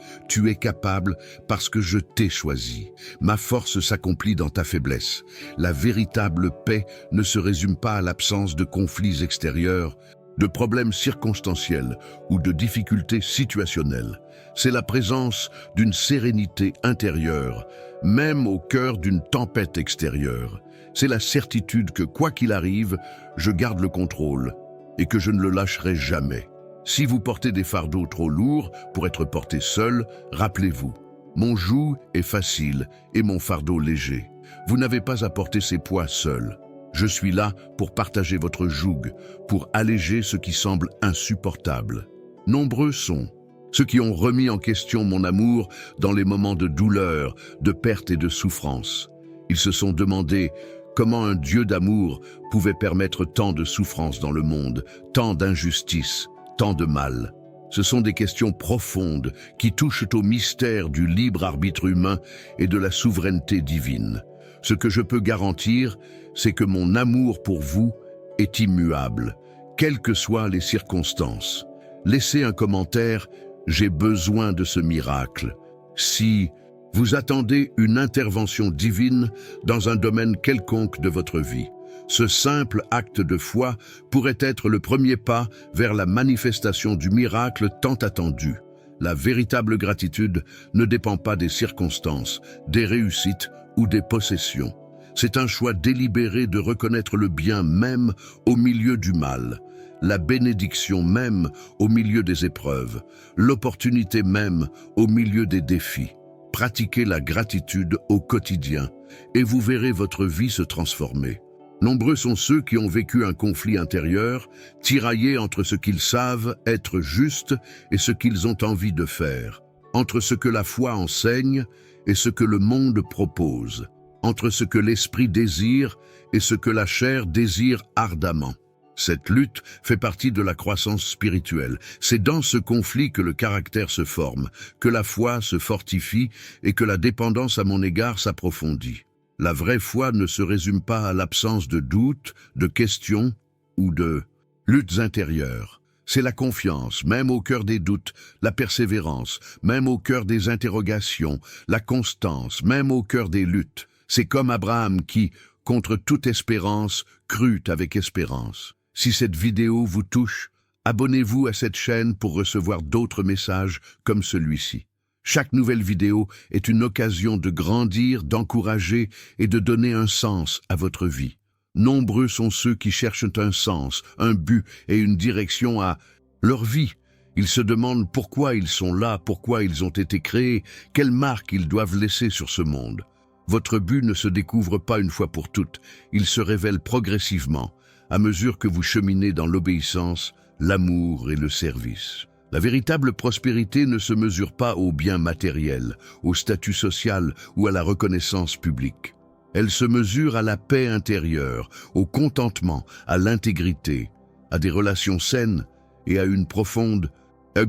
parce que je t'ai choisi. Ma force s'accomplit dans ta faiblesse. La véritable paix ne se résume pas à l'absence de conflits extérieurs, de problèmes circonstanciels ou de difficultés situationnelles. C'est la présence d'une sérénité intérieure, même au cœur d'une tempête extérieure. C'est la certitude que, quoi qu'il arrive, je garde le contrôle et que je ne le lâcherai jamais. Si vous portez des fardeaux trop lourds pour être portés seul, rappelez-vous, mon joug est facile et mon fardeau léger. Vous n'avez pas à porter ces poids seul. Je suis là pour partager votre joug, pour alléger ce qui semble insupportable. Nombreux sont ceux qui ont remis en question mon amour dans les moments de douleur, de perte et de souffrance. Ils se sont demandé comment un Dieu d'amour pouvait permettre tant de souffrance dans le monde, tant d'injustice, tant de mal. Ce sont des questions profondes qui touchent au mystère du libre arbitre humain et de la souveraineté divine. Ce que je peux garantir, c'est que mon amour pour vous est immuable, quelles que soient les circonstances. Laissez un commentaire, j'ai besoin de ce miracle. Si vous attendez une intervention divine dans un domaine quelconque de votre vie, ce simple acte de foi pourrait être le premier pas vers la manifestation du miracle tant attendu. La véritable gratitude ne dépend pas des circonstances, des réussites ou des possessions. C'est un choix délibéré de reconnaître le bien même au milieu du mal, la bénédiction même au milieu des épreuves, l'opportunité même au milieu des défis. Pratiquez la gratitude au quotidien et vous verrez votre vie se transformer. Nombreux sont ceux qui ont vécu un conflit intérieur, tiraillés entre ce qu'ils savent être juste et ce qu'ils ont envie de faire, entre ce que la foi enseigne et ce que le monde propose, entre ce que l'esprit désire et ce que la chair désire ardemment. Cette lutte fait partie de la croissance spirituelle. C'est dans ce conflit que le caractère se forme, que la foi se fortifie et que la dépendance à mon égard s'approfondit. La vraie foi ne se résume pas à l'absence de doutes, de questions ou de luttes intérieures. C'est la confiance, même au cœur des doutes, la persévérance, même au cœur des interrogations, la constance, même au cœur des luttes. C'est comme Abraham qui, contre toute espérance, crut avec espérance. Si cette vidéo vous touche, abonnez-vous à cette chaîne pour recevoir d'autres messages comme celui-ci. Chaque nouvelle vidéo est une occasion de grandir, d'encourager et de donner un sens à votre vie. Nombreux sont ceux qui cherchent un sens, un but et une direction à leur vie. Ils se demandent pourquoi ils sont là, pourquoi ils ont été créés, quelle marque ils doivent laisser sur ce monde. Votre but ne se découvre pas une fois pour toutes, il se révèle progressivement, à mesure que vous cheminez dans l'obéissance, l'amour et le service. La véritable prospérité ne se mesure pas au bien matériel, au statut social ou à la reconnaissance publique. Elle se mesure à la paix intérieure, au contentement, à l'intégrité, à des relations saines et à une profonde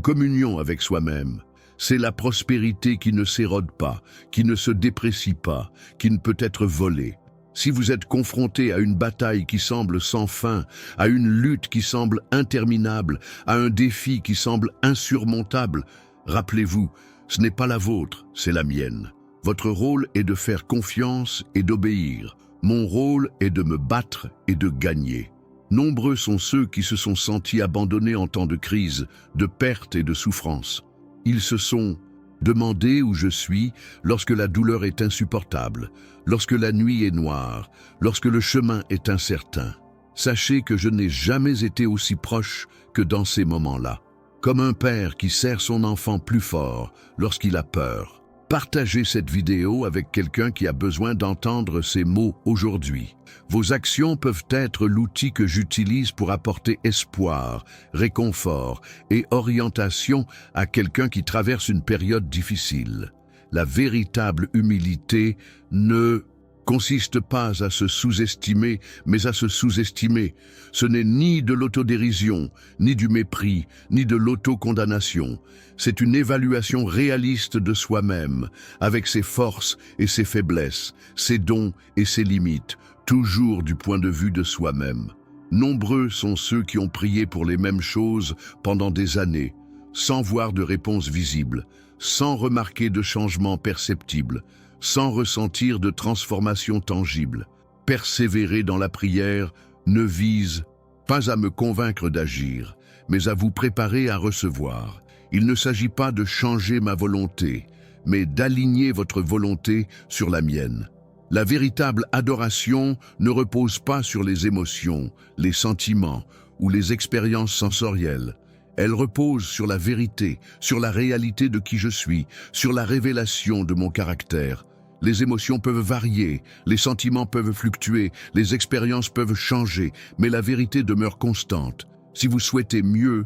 communion avec soi-même. C'est la prospérité qui ne s'érode pas, qui ne se déprécie pas, qui ne peut être volée. Si vous êtes confronté à une bataille qui semble sans fin, à une lutte qui semble interminable, à un défi qui semble insurmontable, rappelez-vous, ce n'est pas la vôtre, c'est la mienne. Votre rôle est de faire confiance et d'obéir. Mon rôle est de me battre et de gagner. Nombreux sont ceux qui se sont sentis abandonnés en temps de crise, de perte et de souffrance. Ils se sont demandé où je suis lorsque la douleur est insupportable, lorsque la nuit est noire, lorsque le chemin est incertain. Sachez que je n'ai jamais été aussi proche que dans ces moments-là. Comme un père qui serre son enfant plus fort lorsqu'il a peur. Partagez cette vidéo avec quelqu'un qui a besoin d'entendre ces mots aujourd'hui. Vos actions peuvent être l'outil que j'utilise pour apporter espoir, réconfort et orientation à quelqu'un qui traverse une période difficile. La véritable humilité ne consiste pas à se sous-estimer, mais à se sous-estimer. Ce n'est ni de l'autodérision, ni du mépris, ni de l'autocondamnation. C'est une évaluation réaliste de soi-même, avec ses forces et ses faiblesses, ses dons et ses limites, toujours du point de vue de soi-même. Nombreux sont ceux qui ont prié pour les mêmes choses pendant des années, sans voir de réponse visible, sans remarquer de changement perceptible, sans ressentir de transformation tangible. Persévérer dans la prière ne vise pas à me convaincre d'agir, mais à vous préparer à recevoir. Il ne s'agit pas de changer ma volonté, mais d'aligner votre volonté sur la mienne. La véritable adoration ne repose pas sur les émotions, les sentiments ou les expériences sensorielles. Elle repose sur la vérité, sur la réalité de qui je suis, sur la révélation de mon caractère. Les émotions peuvent varier, les sentiments peuvent fluctuer, les expériences peuvent changer, mais la vérité demeure constante. Si vous souhaitez mieux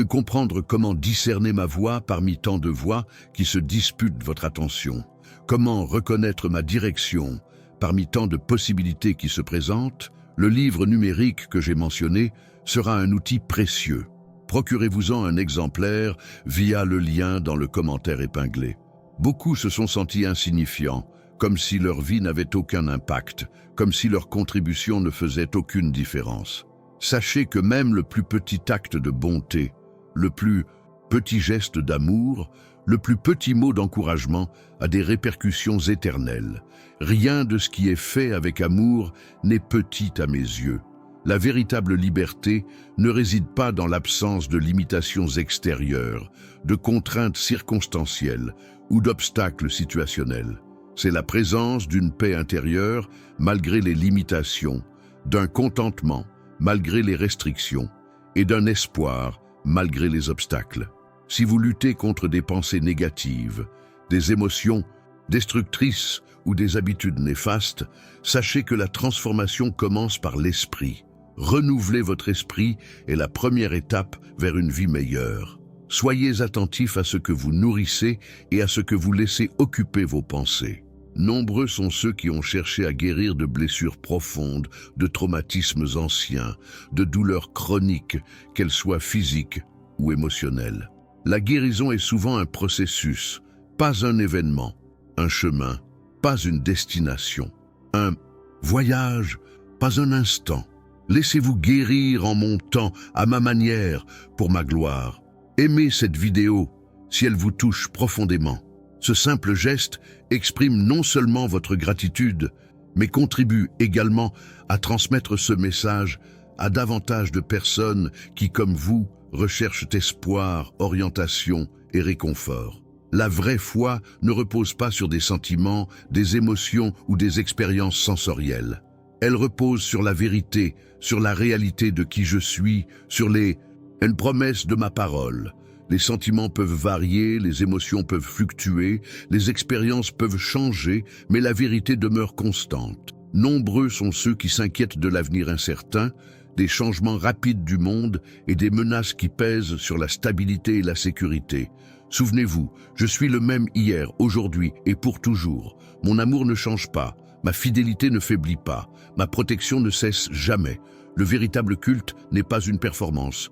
comprendre comment discerner ma voix parmi tant de voix qui se disputent votre attention, comment reconnaître ma direction parmi tant de possibilités qui se présentent, le livre numérique que j'ai mentionné sera un outil précieux. Procurez-vous-en un exemplaire via le lien dans le commentaire épinglé. Beaucoup se sont sentis insignifiants, comme si leur vie n'avait aucun impact, comme si leur contribution ne faisait aucune différence. Sachez que même le plus petit acte de bonté, le plus petit geste d'amour, le plus petit mot d'encouragement a des répercussions éternelles. Rien de ce qui est fait avec amour n'est petit à mes yeux. La véritable liberté ne réside pas dans l'absence de limitations extérieures, de contraintes circonstancielles ou d'obstacles situationnels. C'est la présence d'une paix intérieure malgré les limitations, d'un contentement malgré les restrictions et d'un espoir malgré les obstacles. Si vous luttez contre des pensées négatives, des émotions destructrices ou des habitudes néfastes, sachez que la transformation commence par l'esprit. Renouveler votre esprit est la première étape vers une vie meilleure. Soyez attentifs à ce que vous nourrissez et à ce que vous laissez occuper vos pensées. Nombreux sont ceux qui ont cherché à guérir de blessures profondes, de traumatismes anciens, de douleurs chroniques, qu'elles soient physiques ou émotionnelles. La guérison est souvent un processus, pas un événement, un chemin, pas une destination, un voyage, pas un instant. Laissez-vous guérir en mon temps, à ma manière, pour ma gloire. Aimez cette vidéo si elle vous touche profondément. Ce simple geste exprime non seulement votre gratitude, mais contribue également à transmettre ce message à davantage de personnes qui, comme vous, recherchent espoir, orientation et réconfort. La vraie foi ne repose pas sur des sentiments, des émotions ou des expériences sensorielles. Elle repose sur la vérité, sur la réalité de qui je suis, sur une promesse de ma parole. Les sentiments peuvent varier, les émotions peuvent fluctuer, les expériences peuvent changer, mais la vérité demeure constante. Nombreux sont ceux qui s'inquiètent de l'avenir incertain, des changements rapides du monde et des menaces qui pèsent sur la stabilité et la sécurité. Souvenez-vous, je suis le même hier, aujourd'hui et pour toujours. Mon amour ne change pas, ma fidélité ne faiblit pas, ma protection ne cesse jamais. Le véritable culte n'est pas une performance.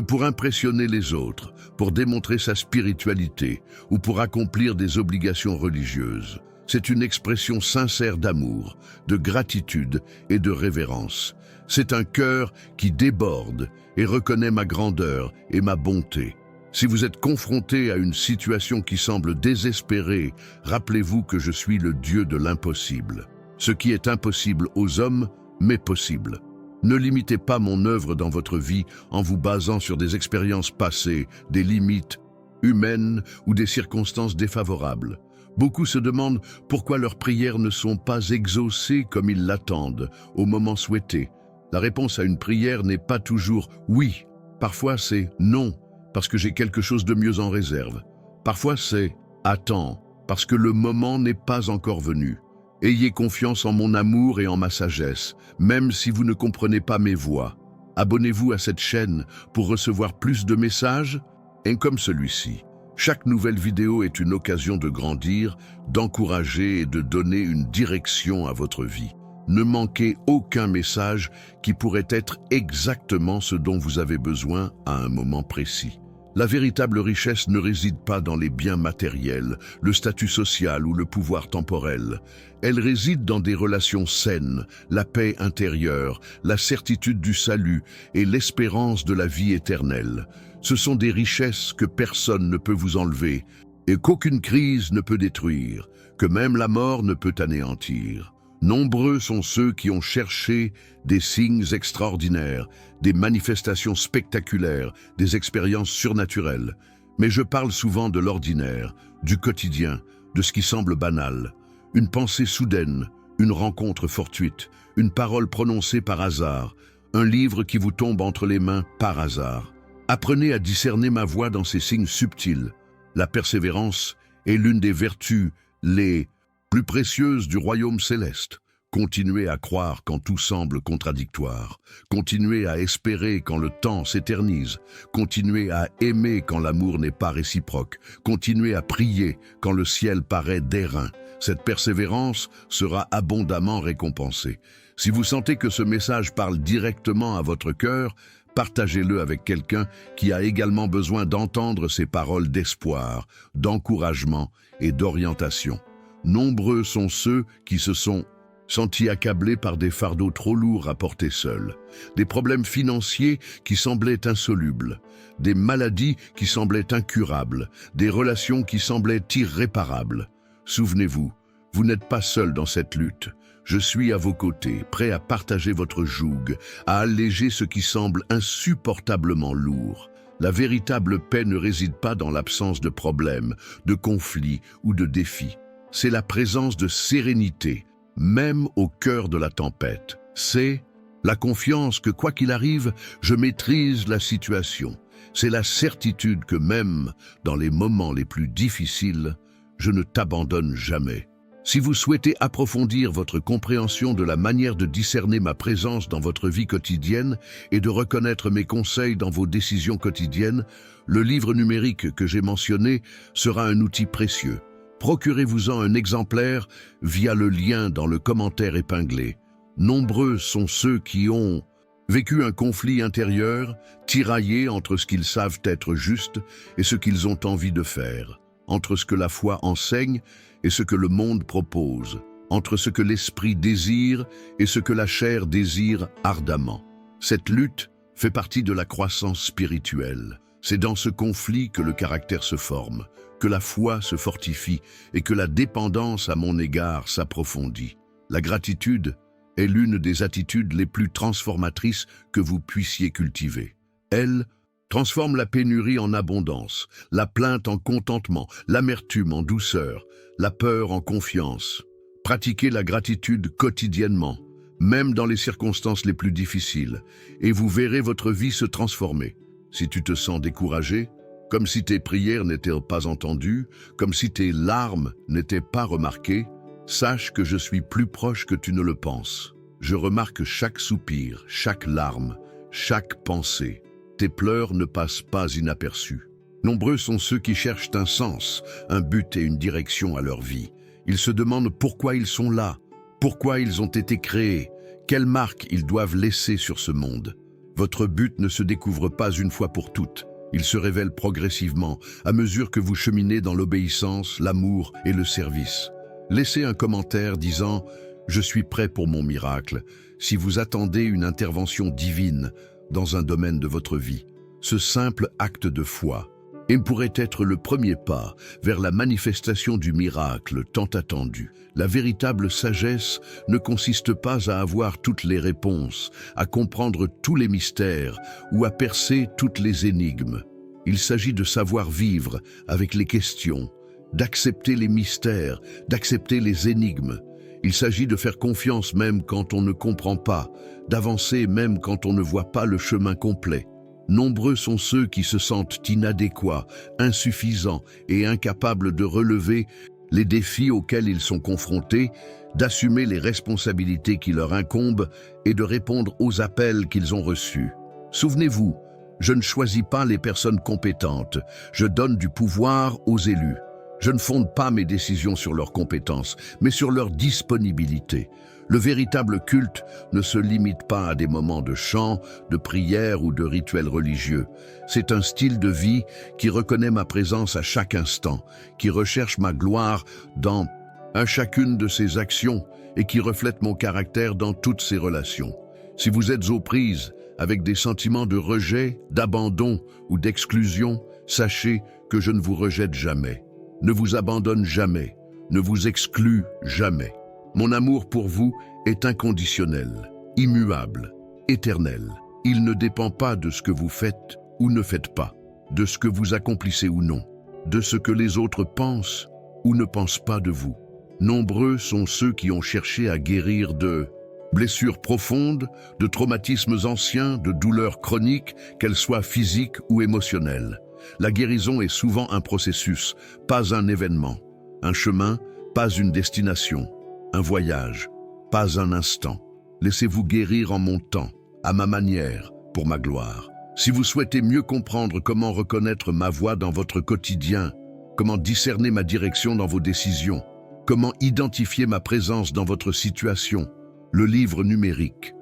Pour impressionner les autres, pour démontrer sa spiritualité ou pour accomplir des obligations religieuses. C'est une expression sincère d'amour, de gratitude et de révérence. C'est un cœur qui déborde et reconnaît ma grandeur et ma bonté. Si vous êtes confronté à une situation qui semble désespérée, rappelez-vous que je suis le Dieu de l'impossible. Ce qui est impossible aux hommes m'est possible. Ne limitez pas mon œuvre dans votre vie en vous basant sur des expériences passées, des limites humaines ou des circonstances défavorables. Beaucoup se demandent pourquoi leurs prières ne sont pas exaucées comme ils l'attendent, au moment souhaité. La réponse à une prière n'est pas toujours « oui ». Parfois c'est « non », parce que j'ai quelque chose de mieux en réserve. Parfois c'est « attends », parce que le moment n'est pas encore venu. Ayez confiance en mon amour et en ma sagesse, même si vous ne comprenez pas mes voix. Abonnez-vous à cette chaîne pour recevoir plus de messages, et comme celui-ci. Chaque nouvelle vidéo est une occasion de grandir, d'encourager et de donner une direction à votre vie. Ne manquez aucun message qui pourrait être exactement ce dont vous avez besoin à un moment précis. La véritable richesse ne réside pas dans les biens matériels, le statut social ou le pouvoir temporel. Elle réside dans des relations saines, la paix intérieure, la certitude du salut et l'espérance de la vie éternelle. Ce sont des richesses que personne ne peut vous enlever et qu'aucune crise ne peut détruire, que même la mort ne peut anéantir. Nombreux sont ceux qui ont cherché des signes extraordinaires, des manifestations spectaculaires, des expériences surnaturelles. Mais je parle souvent de l'ordinaire, du quotidien, de ce qui semble banal. Une pensée soudaine, une rencontre fortuite, une parole prononcée par hasard, un livre qui vous tombe entre les mains par hasard. Apprenez à discerner ma voix dans ces signes subtils. La persévérance est l'une des vertus, les plus précieuses du royaume céleste. Continuez à croire quand tout semble contradictoire. Continuez à espérer quand le temps s'éternise. Continuez à aimer quand l'amour n'est pas réciproque. Continuez à prier quand le ciel paraît d'airain. Cette persévérance sera abondamment récompensée. Si vous sentez que ce message parle directement à votre cœur, partagez-le avec quelqu'un qui a également besoin d'entendre ces paroles d'espoir, d'encouragement et d'orientation. Nombreux sont ceux qui se sont sentis accablés par des fardeaux trop lourds à porter seuls, des problèmes financiers qui semblaient insolubles, des maladies qui semblaient incurables, des relations qui semblaient irréparables. Souvenez-vous, vous n'êtes pas seul dans cette lutte. Je suis à vos côtés, prêt à partager votre joug, à alléger ce qui semble insupportablement lourd. La véritable paix ne réside pas dans l'absence de problèmes, de conflits ou de défis. C'est la présence de sérénité, même au cœur de la tempête. C'est la confiance que, quoi qu'il arrive, je maîtrise la situation. C'est la certitude que même dans les moments les plus difficiles, je ne t'abandonne jamais. Si vous souhaitez approfondir votre compréhension de la manière de discerner ma présence dans votre vie quotidienne et de reconnaître mes conseils dans vos décisions quotidiennes, le livre numérique que j'ai mentionné sera un outil précieux. Procurez-vous-en un exemplaire via le lien dans le commentaire épinglé. Nombreux sont ceux qui ont vécu un conflit intérieur, tiraillés entre ce qu'ils savent être juste et ce qu'ils ont envie de faire, entre ce que la foi enseigne et ce que le monde propose, entre ce que l'esprit désire et ce que la chair désire ardemment. Cette lutte fait partie de la croissance spirituelle. C'est dans ce conflit que le caractère se forme, que la foi se fortifie et que la dépendance à mon égard s'approfondit. La gratitude est l'une des attitudes les plus transformatrices que vous puissiez cultiver. Elle transforme la pénurie en abondance, la plainte en contentement, l'amertume en douceur, la peur en confiance. Pratiquez la gratitude quotidiennement, même dans les circonstances les plus difficiles, et vous verrez votre vie se transformer. Si tu te sens découragé, comme si tes prières n'étaient pas entendues, comme si tes larmes n'étaient pas remarquées, sache que je suis plus proche que tu ne le penses. Je remarque chaque soupir, chaque larme, chaque pensée. Tes pleurs ne passent pas inaperçus. Nombreux sont ceux qui cherchent un sens, un but et une direction à leur vie. Ils se demandent pourquoi ils sont là, pourquoi ils ont été créés, quelle marque ils doivent laisser sur ce monde. Votre but ne se découvre pas une fois pour toutes. Il se révèle progressivement, à mesure que vous cheminez dans l'obéissance, l'amour et le service. Laissez un commentaire disant « Je suis prêt pour mon miracle » si vous attendez une intervention divine dans un domaine de votre vie. Ce simple acte de foi pourrait être le premier pas vers la manifestation du miracle tant attendu. La véritable sagesse ne consiste pas à avoir toutes les réponses, à comprendre tous les mystères ou à percer toutes les énigmes. Il s'agit de savoir vivre avec les questions, d'accepter les mystères, d'accepter les énigmes. Il s'agit de faire confiance même quand on ne comprend pas, d'avancer même quand on ne voit pas le chemin complet. Nombreux sont ceux qui se sentent inadéquats, insuffisants et incapables de relever les défis auxquels ils sont confrontés, d'assumer les responsabilités qui leur incombent et de répondre aux appels qu'ils ont reçus. Souvenez-vous, je ne choisis pas les personnes compétentes, je donne du pouvoir aux élus. Je ne fonde pas mes décisions sur leurs compétences, mais sur leur disponibilité. Le véritable culte ne se limite pas à des moments de chant, de prière ou de rituels religieux. C'est un style de vie qui reconnaît ma présence à chaque instant, qui recherche ma gloire dans chacune de ses actions et qui reflète mon caractère dans toutes ses relations. Si vous êtes aux prises avec des sentiments de rejet, d'abandon ou d'exclusion, sachez que je ne vous rejette jamais, ne vous abandonne jamais, ne vous exclue jamais. Mon amour pour vous est inconditionnel, immuable, éternel. Il ne dépend pas de ce que vous faites ou ne faites pas, de ce que vous accomplissez ou non, de ce que les autres pensent ou ne pensent pas de vous. Nombreux sont ceux qui ont cherché à guérir de blessures profondes, de traumatismes anciens, de douleurs chroniques, qu'elles soient physiques ou émotionnelles. La guérison est souvent un processus, pas un événement, un chemin, pas une destination. Un voyage, pas un instant. Laissez-vous guérir en mon temps, à ma manière, pour ma gloire. Si vous souhaitez mieux comprendre comment reconnaître ma voix dans votre quotidien, comment discerner ma direction dans vos décisions, comment identifier ma présence dans votre situation, le livre numérique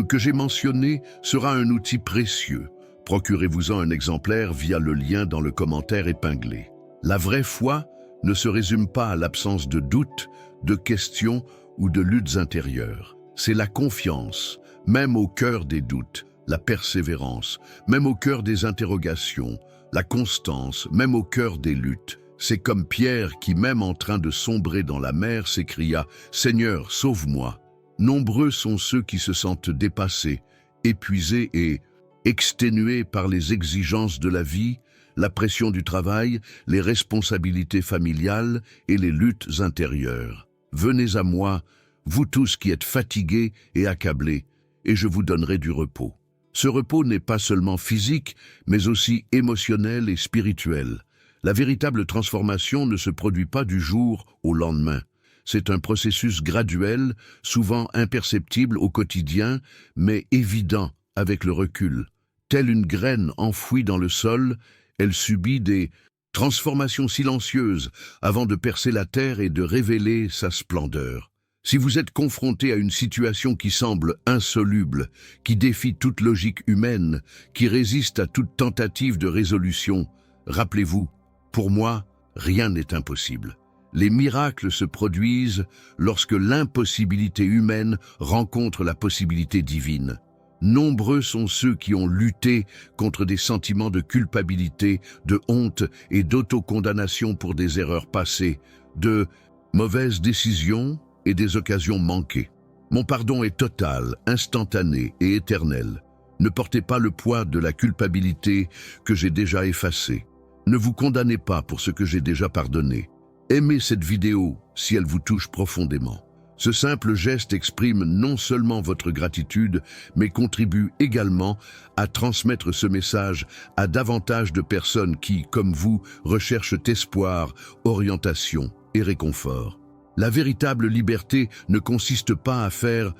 que j'ai mentionné sera un outil précieux. Procurez-vous-en un exemplaire via le lien dans le commentaire épinglé. La vraie foi ne se résume pas à l'absence de doute, de questions ou de luttes intérieures. C'est la confiance, même au cœur des doutes, la persévérance, même au cœur des interrogations, la constance, même au cœur des luttes. C'est comme Pierre qui, même en train de sombrer dans la mer, s'écria « Seigneur, sauve-moi ». Nombreux sont ceux qui se sentent dépassés, épuisés et exténués par les exigences de la vie, la pression du travail, les responsabilités familiales et les luttes intérieures. Venez à moi, vous tous qui êtes fatigués et accablés, et je vous donnerai du repos. Ce repos n'est pas seulement physique, mais aussi émotionnel et spirituel. La véritable transformation ne se produit pas du jour au lendemain. C'est un processus graduel, souvent imperceptible au quotidien, mais évident avec le recul. Telle une graine enfouie dans le sol, elle subit des transformations silencieuses avant de percer la terre et de révéler sa splendeur. Si vous êtes confronté à une situation qui semble insoluble, qui défie toute logique humaine, qui résiste à toute tentative de résolution, rappelez-vous, pour moi, rien n'est impossible. Les miracles se produisent lorsque l'impossibilité humaine rencontre la possibilité divine. Nombreux sont ceux qui ont lutté contre des sentiments de culpabilité, de honte et d'autocondamnation pour des erreurs passées, de mauvaises décisions et des occasions manquées. Mon pardon est total, instantané et éternel. Ne portez pas le poids de la culpabilité que j'ai déjà effacée. Ne vous condamnez pas pour ce que j'ai déjà pardonné. Aimez cette vidéo si elle vous touche profondément. Ce simple geste exprime non seulement votre gratitude, mais contribue également à transmettre ce message à davantage de personnes qui, comme vous, recherchent espoir, orientation et réconfort. La véritable liberté ne consiste pas à faire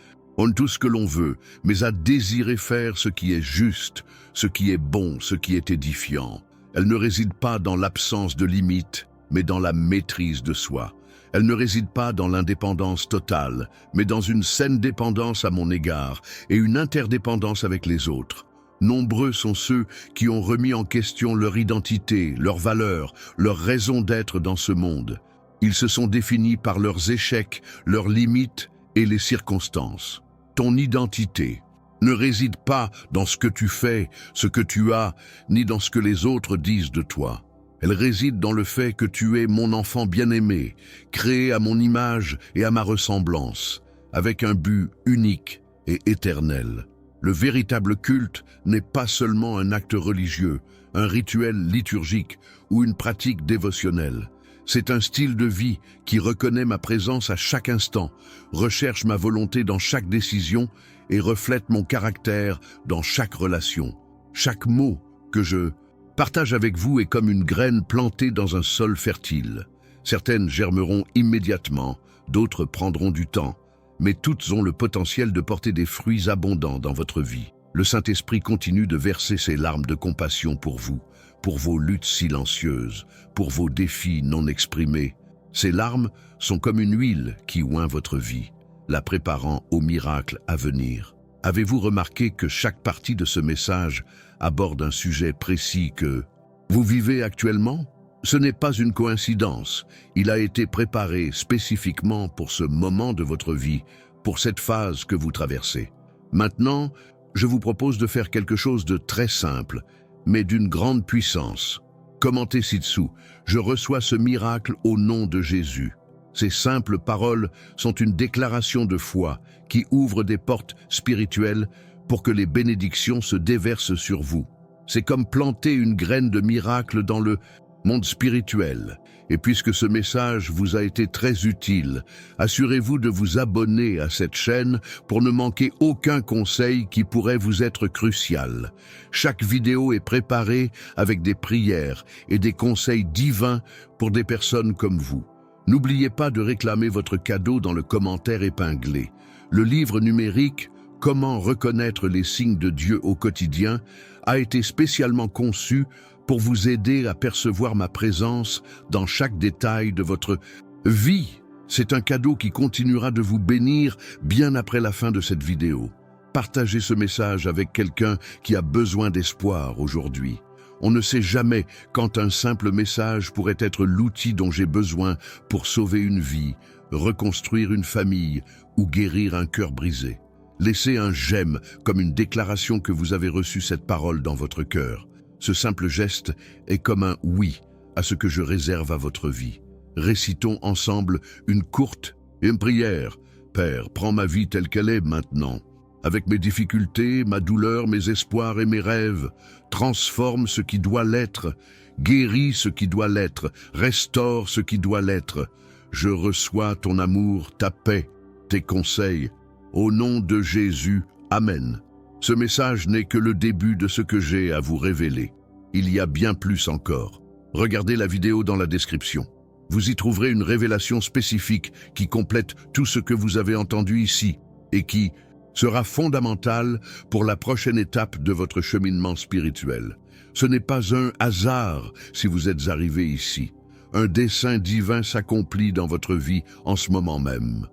tout ce que l'on veut, mais à désirer faire ce qui est juste, ce qui est bon, ce qui est édifiant. Elle ne réside pas dans l'absence de limites, mais dans la maîtrise de soi. Elle ne réside pas dans l'indépendance totale, mais dans une saine dépendance à mon égard et une interdépendance avec les autres. Nombreux sont ceux qui ont remis en question leur identité, leurs valeurs, leur raison d'être dans ce monde. Ils se sont définis par leurs échecs, leurs limites et les circonstances. Ton identité ne réside pas dans ce que tu fais, ce que tu as, ni dans ce que les autres disent de toi. Elle réside dans le fait que tu es mon enfant bien-aimé, créé à mon image et à ma ressemblance, avec un but unique et éternel. Le véritable culte n'est pas seulement un acte religieux, un rituel liturgique ou une pratique dévotionnelle. C'est un style de vie qui reconnaît ma présence à chaque instant, recherche ma volonté dans chaque décision et reflète mon caractère dans chaque relation. Chaque mot que je partage avec vous est comme une graine plantée dans un sol fertile. Certaines germeront immédiatement, d'autres prendront du temps, mais toutes ont le potentiel de porter des fruits abondants dans votre vie. Le Saint-Esprit continue de verser ses larmes de compassion pour vous, pour vos luttes silencieuses, pour vos défis non exprimés. Ces larmes sont comme une huile qui oint votre vie, la préparant au miracle à venir. Avez-vous remarqué que chaque partie de ce message aborde un sujet précis que vous vivez actuellement? Ce n'est pas une coïncidence. Il a été préparé spécifiquement pour ce moment de votre vie, pour cette phase que vous traversez. Maintenant, je vous propose de faire quelque chose de très simple, mais d'une grande puissance. Commentez ci-dessous. Je reçois ce miracle au nom de Jésus. Ces simples paroles sont une déclaration de foi qui ouvre des portes spirituelles pour que les bénédictions se déversent sur vous. C'est comme planter une graine de miracle dans le monde spirituel. Et puisque ce message vous a été très utile, assurez-vous de vous abonner à cette chaîne pour ne manquer aucun conseil qui pourrait vous être crucial. Chaque vidéo est préparée avec des prières et des conseils divins pour des personnes comme vous. N'oubliez pas de réclamer votre cadeau dans le commentaire épinglé. Le livre numérique « Comment reconnaître les signes de Dieu au quotidien » a été spécialement conçu pour vous aider à percevoir ma présence dans chaque détail de votre vie. C'est un cadeau qui continuera de vous bénir bien après la fin de cette vidéo. Partagez ce message avec quelqu'un qui a besoin d'espoir aujourd'hui. On ne sait jamais quand un simple message pourrait être l'outil dont j'ai besoin pour sauver une vie, reconstruire une famille ou guérir un cœur brisé. Laissez un j'aime comme une déclaration que vous avez reçu cette parole dans votre cœur. Ce simple geste est comme un oui à ce que je réserve à votre vie. Récitons ensemble une courte prière. Père, prends ma vie telle qu'elle est maintenant. Avec mes difficultés, ma douleur, mes espoirs et mes rêves, transforme ce qui doit l'être, guéris ce qui doit l'être, restaure ce qui doit l'être. Je reçois ton amour, ta paix, tes conseils. Au nom de Jésus, Amen. Ce message n'est que le début de ce que j'ai à vous révéler. Il y a bien plus encore. Regardez la vidéo dans la description. Vous y trouverez une révélation spécifique qui complète tout ce que vous avez entendu ici et qui sera fondamentale pour la prochaine étape de votre cheminement spirituel. Ce n'est pas un hasard si vous êtes arrivé ici. Un dessein divin s'accomplit dans votre vie en ce moment même.